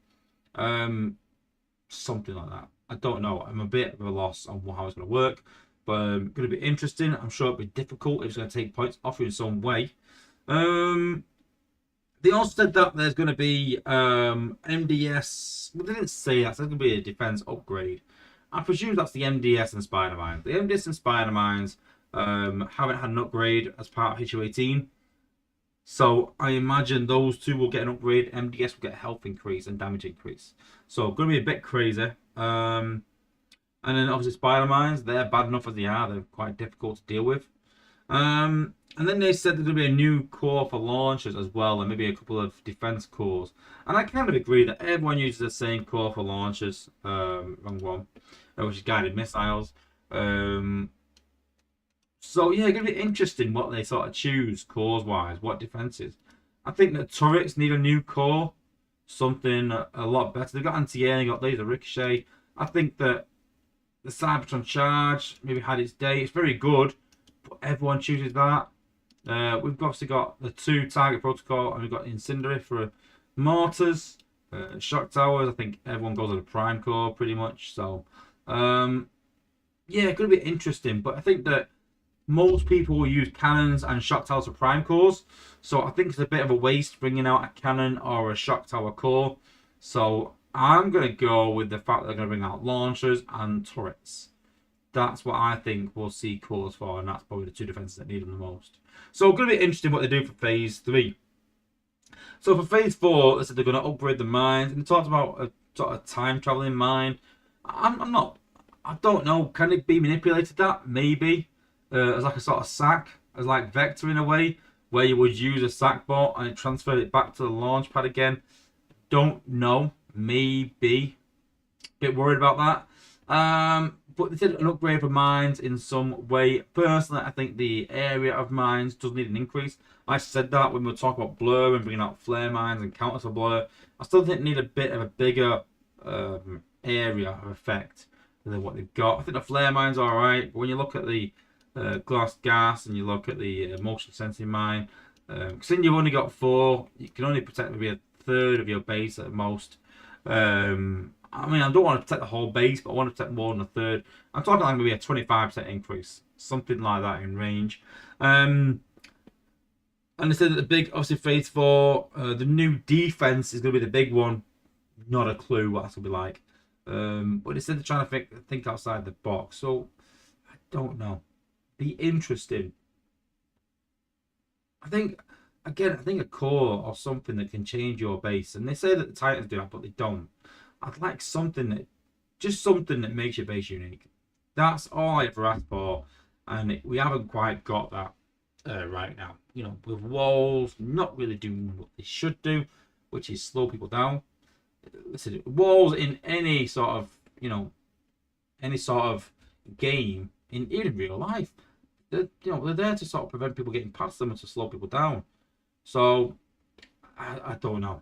Something like that. I don't know. I'm a bit of a loss on how it's going to work, but going to be interesting. I'm sure it'll be difficult if it's going to take points off you in some way. They also said that there's going to be MDS. Well, they didn't say that. So there's going to be a defense upgrade. I presume that's the MDS and Spider Mines. The MDS and Spider Mines haven't had an upgrade as part of HU18. So I imagine those two will get an upgrade. MDS will get a health increase and damage increase. So going to be a bit crazy. And then obviously Spider Mines, they're bad enough as they are. They're quite difficult to deal with. And then they said there's going to be a new core for launchers as well, and maybe a couple of defense cores. And I kind of agree that everyone uses the same core for launchers. Wrong one. Which is guided missiles. So yeah, it's going to be interesting what they sort of choose cores-wise, what defenses. I think that turrets need a new core, something a lot better. They've got anti-air, they've got laser ricochet. I think that The Cybertron Charge maybe had its day. It's very good, but everyone chooses that. We've obviously got the 2 Target Protocol, and we've got Incendiary for mortars. Shock Towers, I think everyone goes on a Prime Core pretty much. So, yeah, going to be interesting. But I think that most people will use cannons and shock towers for prime cores, so I think it's a bit of a waste bringing out a cannon or a shock tower core. So I'm going to go with the fact that they're going to bring out launchers and turrets. That's what I think we'll see cores for, and that's probably the 2 defenses that need them the most. So it's going to be interesting what they do for Phase 3. So for Phase 4, they said they're going to upgrade the mines, and they talked about a sort of time traveling mine. I'm not, I don't know, can it be manipulated that? Maybe. As like a sort of sack, as like Vector in a way, where you would use a sack bot and transfer it back to the launch pad again. Don't know, maybe. Bit worried about that. But they did an upgrade for mines in some way. Personally, I think the area of mines does need an increase. I said that when we were talking about blur and bringing out flare mines and counter to blur. I still think they need a bit of a bigger area of effect than what they've got. I think the flare mines are alright, but when you look at the glass gas and you look at the motion sensing mine, since you've only got 4, you can only protect maybe a third of your base at most. I mean, I don't want to protect the whole base, but I want to protect more than a third. I'm talking like maybe a 25% increase, something like that in range. And they said that the big, obviously Phase 4, the new defense is going to be the big one. Not a clue what that's going to be like. But they said they're trying to think outside the box, so I don't know. Be interesting. I think a core or something that can change your base, and they say that the Titans do that, but they don't. I'd like something that makes your base unique. That's all I ever asked for, and we haven't quite got that right now. You know, with walls not really doing what they should do, which is slow people down. Listen, walls in any sort of game, even in real life, they're there to sort of prevent people getting past them and to slow people down. So I don't know.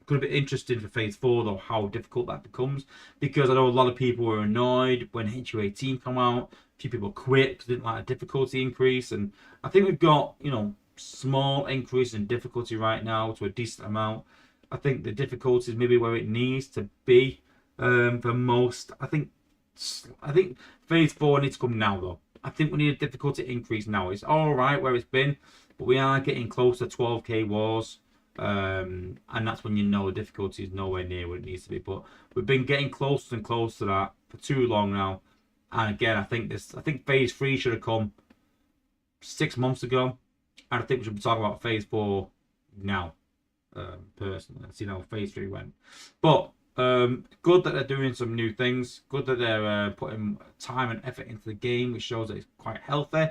Could be interesting for Phase 4 though, how difficult that becomes, because I know a lot of people were annoyed when HU18 come out. A few people quit because they didn't like a difficulty increase, and I think we've got small increase in difficulty right now to a decent amount. I think the difficulty is maybe where it needs to be for most. I think Phase 4 needs to come now though. I think we need a difficulty increase now. It's all right where it's been, but we are getting close to 12k wars, and that's when the difficulty is nowhere near what it needs to be. But we've been getting closer and closer to that for too long now. And again, I think Phase 3 should have come 6 months ago, and I think we should be talking about Phase 4 now. Personally, let's see how Phase 3 went. But good that they're doing some new things. Good that they're putting time and effort into the game, which shows that it's quite healthy.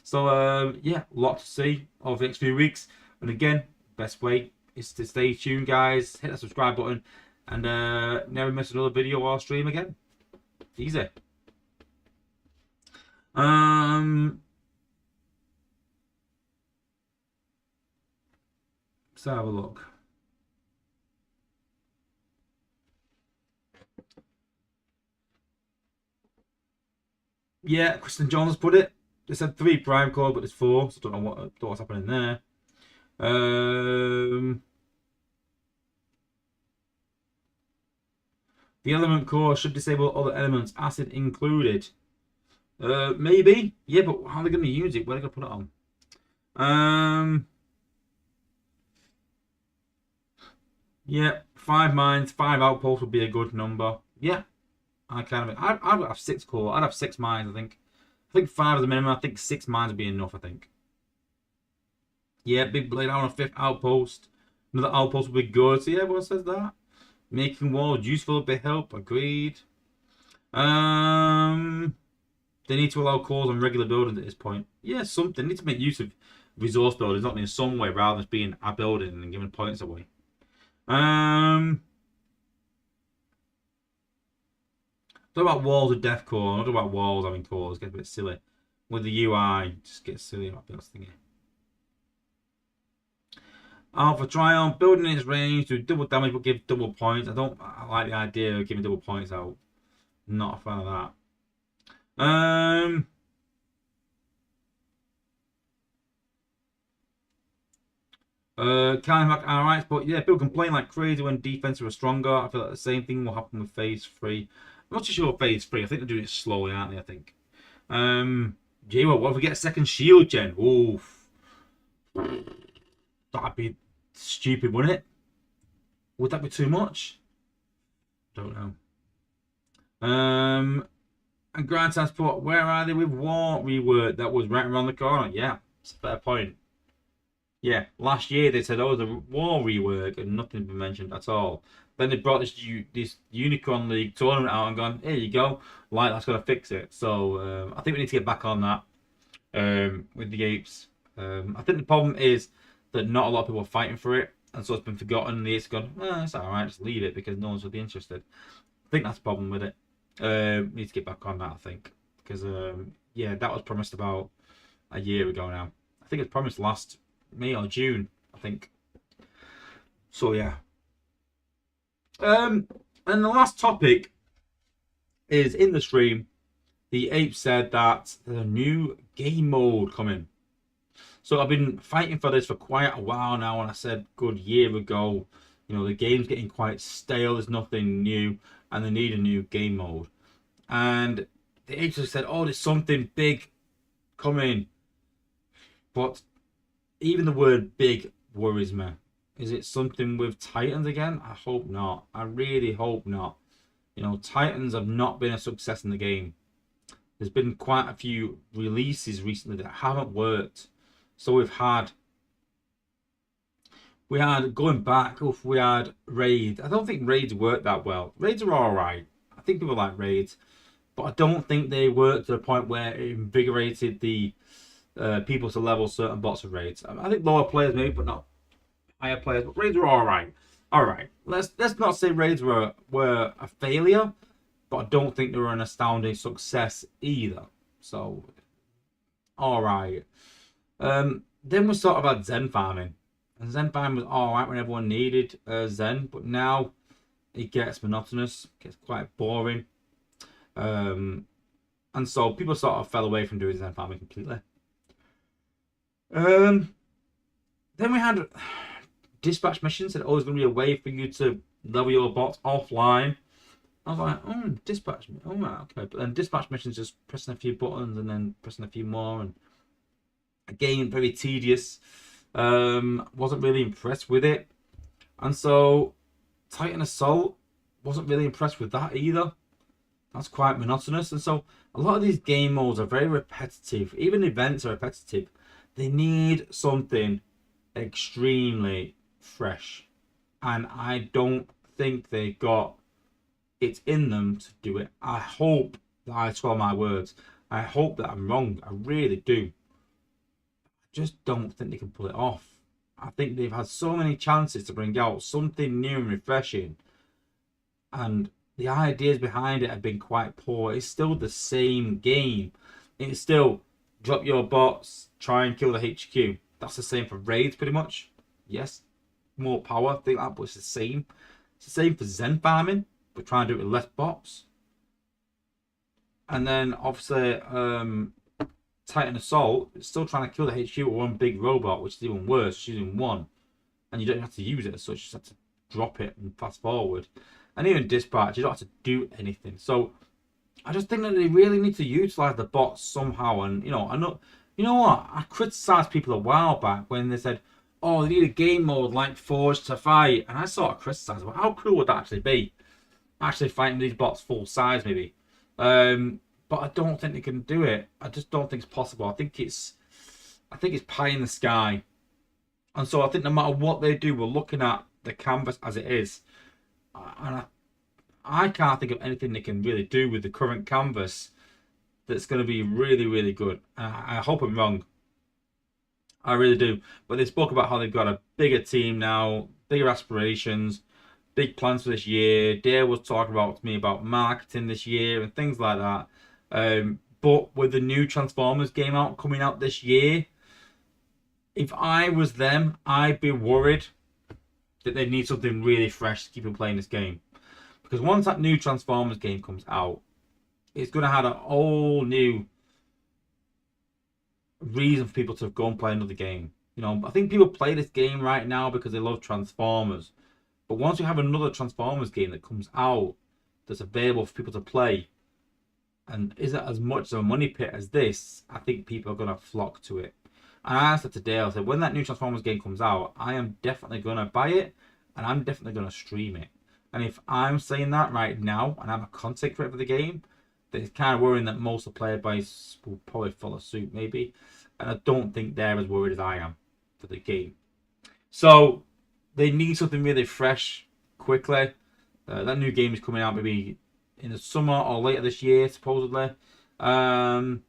So yeah, a lot to see over the next few weeks. And again, best way is to stay tuned, guys. Hit that subscribe button, and never miss another video or stream again. Easy. Let's have a look. Yeah, Kristen Jones put it. They said 3 prime core, but there's 4, so I don't know what's happening there. The element core should disable other elements, acid included. Maybe. Yeah, but how are they going to use it? Where are they going to put it on? Yeah, 5 mines, 5 outposts would be a good number. Yeah, I'd have 6 core. I'd have 6 mines, I think. I think 5 is the minimum. I think 6 mines would be enough, I think. Yeah, big blade on a 5th outpost. Another outpost would be good. So yeah, everyone says that. Making walls useful would be help. Agreed. They need to allow cores on regular buildings at this point. Yeah, something. They need to make use of resource buildings, not in some way, rather than being a building and giving points away. Talk about walls with death core. Not about walls having cores. Get a bit silly. With the UI, just get silly about this thingy. Alpha Triumph, building in its range, do double damage but give double points. I like the idea of giving double points out. Not a fan of that. Kind of alright, but yeah, people complain like crazy when defenses are stronger. I feel like the same thing will happen with phase 3. I'm not too sure phase 3. I think they're doing it slowly, aren't they? I think. J-Wo, what if we get a second shield gen? Oof. That'd be stupid, wouldn't it? Would that be too much? Don't know. And Grand Transport, where are they with War rework that was right around the corner? Yeah, it's a fair point. Yeah, last year they said, oh, the War rework, and nothing been mentioned at all. Then they brought this Unicorn League tournament out and gone, here you go, like that's gonna fix it. So I think we need to get back on that with the apes. I think the problem is that not a lot of people are fighting for it, and so it's been forgotten. And the apes have gone, it's all right, just leave it because no one's really interested. I think that's the problem with it. We need to get back on that, I think, because yeah, that was promised about a year ago now. I think it was promised last May or June, I think. So yeah. And the last topic is in the stream. The ape said that there's a new game mode coming. So I've been fighting for this for quite a while now, and I said good year ago, you know, the game's getting quite stale, there's nothing new, and they need a new game mode. And the apes have said, oh, there's something big coming. But even the word big worries me. Is it something with Titans again? I hope not. I really hope not. You know, Titans have not been a success in the game. There's been quite a few releases recently that haven't worked. So we had going back, we had Raid. I don't think Raids work that well. Raids are alright. I think people like Raids. But I don't think they worked to the point where it invigorated the people to level certain bots of Raids. I think lower players maybe, but not higher players. But Raids are alright. Alright. Let's not say Raids were a failure, but I don't think they were an astounding success either. So alright. Then we sort of had Zen farming. And Zen farming was alright when everyone needed Zen, but now it gets monotonous, gets quite boring. And so people sort of fell away from doing Zen farming completely. Then we had dispatch missions. There's always going to be a way for you to level your bots offline. I was like, dispatch. Oh, right, okay. But then dispatch missions, just pressing a few buttons and then pressing a few more, and again, very tedious. Wasn't really impressed with it, and so Titan Assault wasn't really impressed with that either. That's quite monotonous, and so a lot of these game modes are very repetitive. Even events are repetitive. They need something extremely fresh, and I don't think they got it in them to do it. I hope that I swallow my words. I hope that I'm wrong. I really do. I just don't think they can pull it off. I think they've had so many chances to bring out something new and refreshing, and the ideas behind it have been quite poor. It's still the same game. It's still drop your bots, try and kill the HQ. That's the same for raids pretty much. Yes, more power, think that, but it's the same. It's the same for Zen farming. We're trying to do it with less bots. And then obviously Titan Assault is still trying to kill the HQ with one big robot, which is even worse. She's in one. And you don't have to use it as such, you just have to drop it and fast forward. And even dispatch, you don't have to do anything. So I just think that they really need to utilize the bots somehow. And you know what? I criticised people a while back when they said, oh, they need a game mode like Forge to fight. And I sort of criticised, well, how cool would that actually be? Actually fighting these bots full size maybe. But I don't think they can do it. I just don't think it's possible. I think it's pie in the sky. And so I think no matter what they do, we're looking at the canvas as it is. And I can't think of anything they can really do with the current canvas that's going to be really, really good. I hope I'm wrong. I really do. But they spoke about how they've got a bigger team now, bigger aspirations, big plans for this year. Dare was talking to me about marketing this year and things like that. But with the new Transformers game coming out this year, if I was them, I'd be worried that they need something really fresh to keep them playing this game. Because once that new Transformers game comes out, it's going to have a whole new reason for people to go and play another game. You know, I think people play this game right now because they love Transformers. But once you have another Transformers game that comes out that's available for people to play and isn't as much of a money pit as this, I think people are going to flock to it. And I said today, I said, when that new Transformers game comes out, I am definitely going to buy it and I'm definitely going to stream it. And if I'm saying that right now and I'm a content creator for the game, then it's kind of worrying that most of the player base will probably follow suit maybe. And I don't think they're as worried as I am for the game. So they need something really fresh quickly. That new game is coming out maybe in the summer or later this year, supposedly. And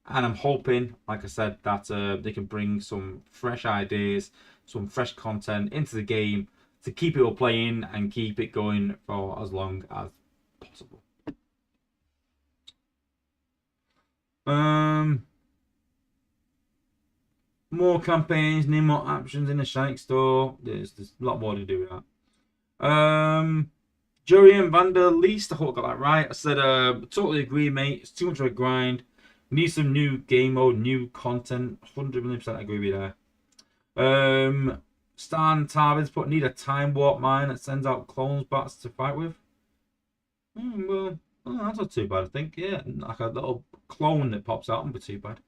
I'm hoping, like I said, that they can bring some fresh ideas, some fresh content into the game to keep it all playing and keep it going for as long as possible. More campaigns, need more options in the Shank store. There's a lot more to do with that. Jurian van der Leest, I hope I got that right. I said, totally agree, mate. It's too much of a grind. Need some new game mode, new content. 100% agree with you there. Stan Tarvin's put, need a time warp mine that sends out clones bats to fight with. Well, that's not too bad, I think. Yeah, like a little clone that pops out wouldn't be too bad.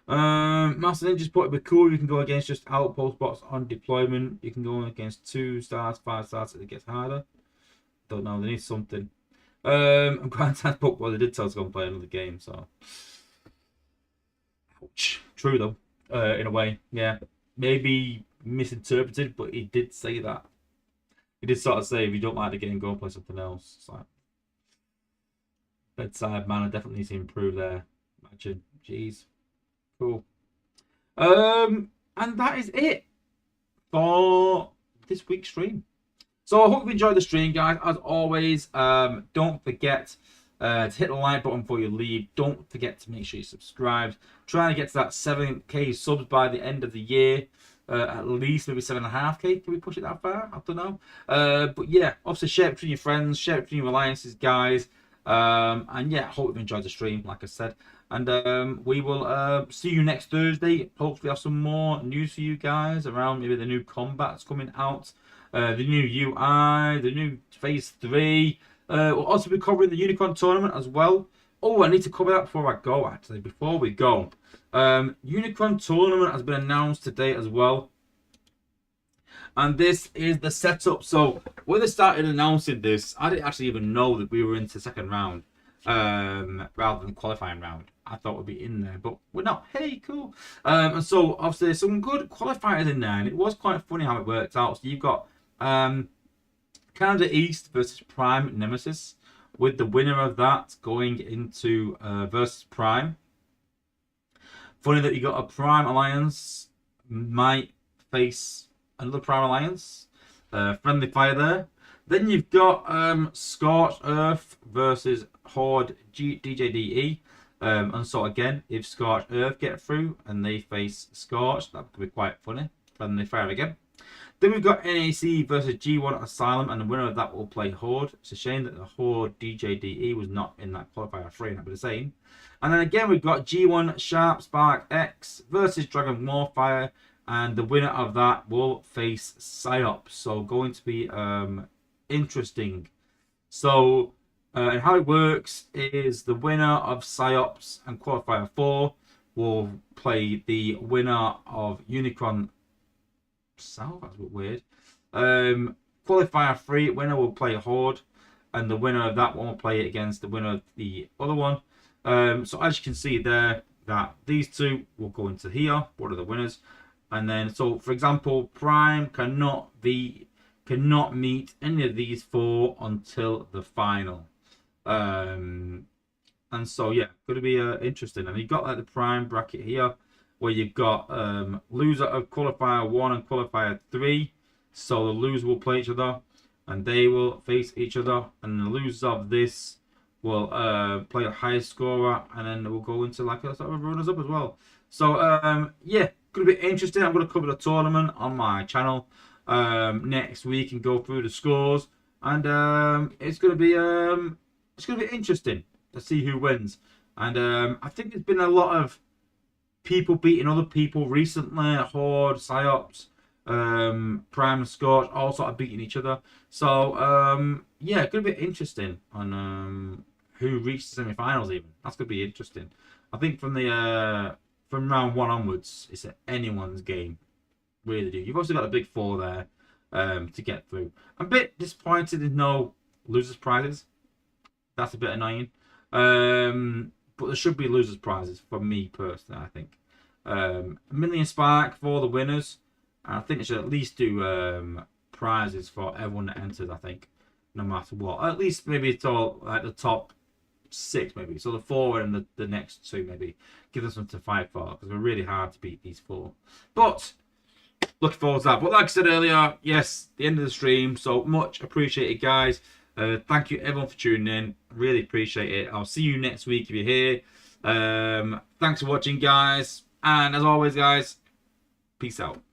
Master Ninja's put, it'd be cool. You can go against just outpost bots on deployment. You can go against 2 stars, 5 stars, it gets harder. Don't know, they need something. I'm glad that book, well, they did tell us to go and play another game, so. Ouch. True, though, in a way, yeah. Maybe misinterpreted, but he did say that. He did sort of say, if you don't like the game, go and play something else. It's like, bedside manner definitely needs to improve there. Imagine, jeez. Cool. And that is it for this week's stream. So I hope you enjoyed the stream, guys. As always, don't forget to hit the like button before you leave. Don't forget to make sure you subscribe. Trying to get to that 7k subs by the end of the year. At least maybe 7.5k. Can we push it that far? I don't know. But yeah, obviously share it between your friends, share it between your alliances, guys. And yeah, hope you've enjoyed the stream, like I said. And we will see you next Thursday. Hopefully have some more news for you guys around maybe the new combats coming out. The new UI, the new Phase 3. We'll also be covering the Unicorn Tournament as well. Oh, I need to cover that before I go, actually. Before we go. Unicorn Tournament has been announced today as well. And this is the setup. So, when they started announcing this, I didn't actually even know that we were into the second round. Rather than qualifying round. I thought we'd be in there, but we're not. Hey, cool. And so, obviously, some good qualifiers in there. And it was quite funny how it worked out. So, you've got Canada East versus Prime Nemesis, with the winner of that going into versus Prime. Funny that you got a Prime Alliance might face another Prime Alliance. Friendly fire there. Then you've got Scorched Earth versus Horde DJDE. And so again, if Scorched Earth get through and they face Scorched, that could be quite funny. Friendly fire again. Then we've got NAC versus G1 Asylum, and the winner of that will play Horde. It's a shame that the Horde DJDE was not in that qualifier 3, and I'll be the same. And then again, we've got G1 Sharp Spark X versus Dragon Warfire, and the winner of that will face Psyops. So going to be interesting. So and how it works is the winner of Psyops and qualifier 4 will play the winner of Unicron South. That's a bit weird. Qualifier 3 winner will play Horde, and the winner of that one will play against the winner of the other one. So as you can see there, that these two will go into here. What are the winners? And then, so for example, Prime cannot meet any of these 4 until the final. And so yeah, going to be interesting. And you've got like the Prime bracket here, where you've got loser of qualifier 1 and qualifier 3. So the loser will play each other, and they will face each other. And the loser of this will play the highest scorer, and then we'll go into like a sort of runners up as well. So yeah, going to be interesting. I'm going to cover the tournament on my channel next week and go through the scores, and it's going to be interesting. to see who wins. And I think there's been a lot of people beating other people recently. Horde, Psyops, Prime and Scorch, all sort of beating each other. So yeah, it could be interesting on who reached the semi-finals. Even that's gonna be interesting. I think from the from round 1 onwards, it's anyone's game. Really do. You've also got a big 4 there to get through. I'm a bit disappointed there's no losers prizes. That's a bit annoying. But there should be losers prizes for me personally. I think a million spark for the winners. And I think they should at least do prizes for everyone that enters. I think no matter what, at least maybe it's all like the top 6 maybe. So the 4 and the next 2 maybe give them something to fight for, because we're really hard to beat these 4. But looking forward to that. But like I said earlier, yes, the end of the stream. So much appreciated, guys. Thank you everyone for tuning in. Really appreciate it. I'll see you next week if you're here. Thanks for watching, guys. And as always, guys, peace out.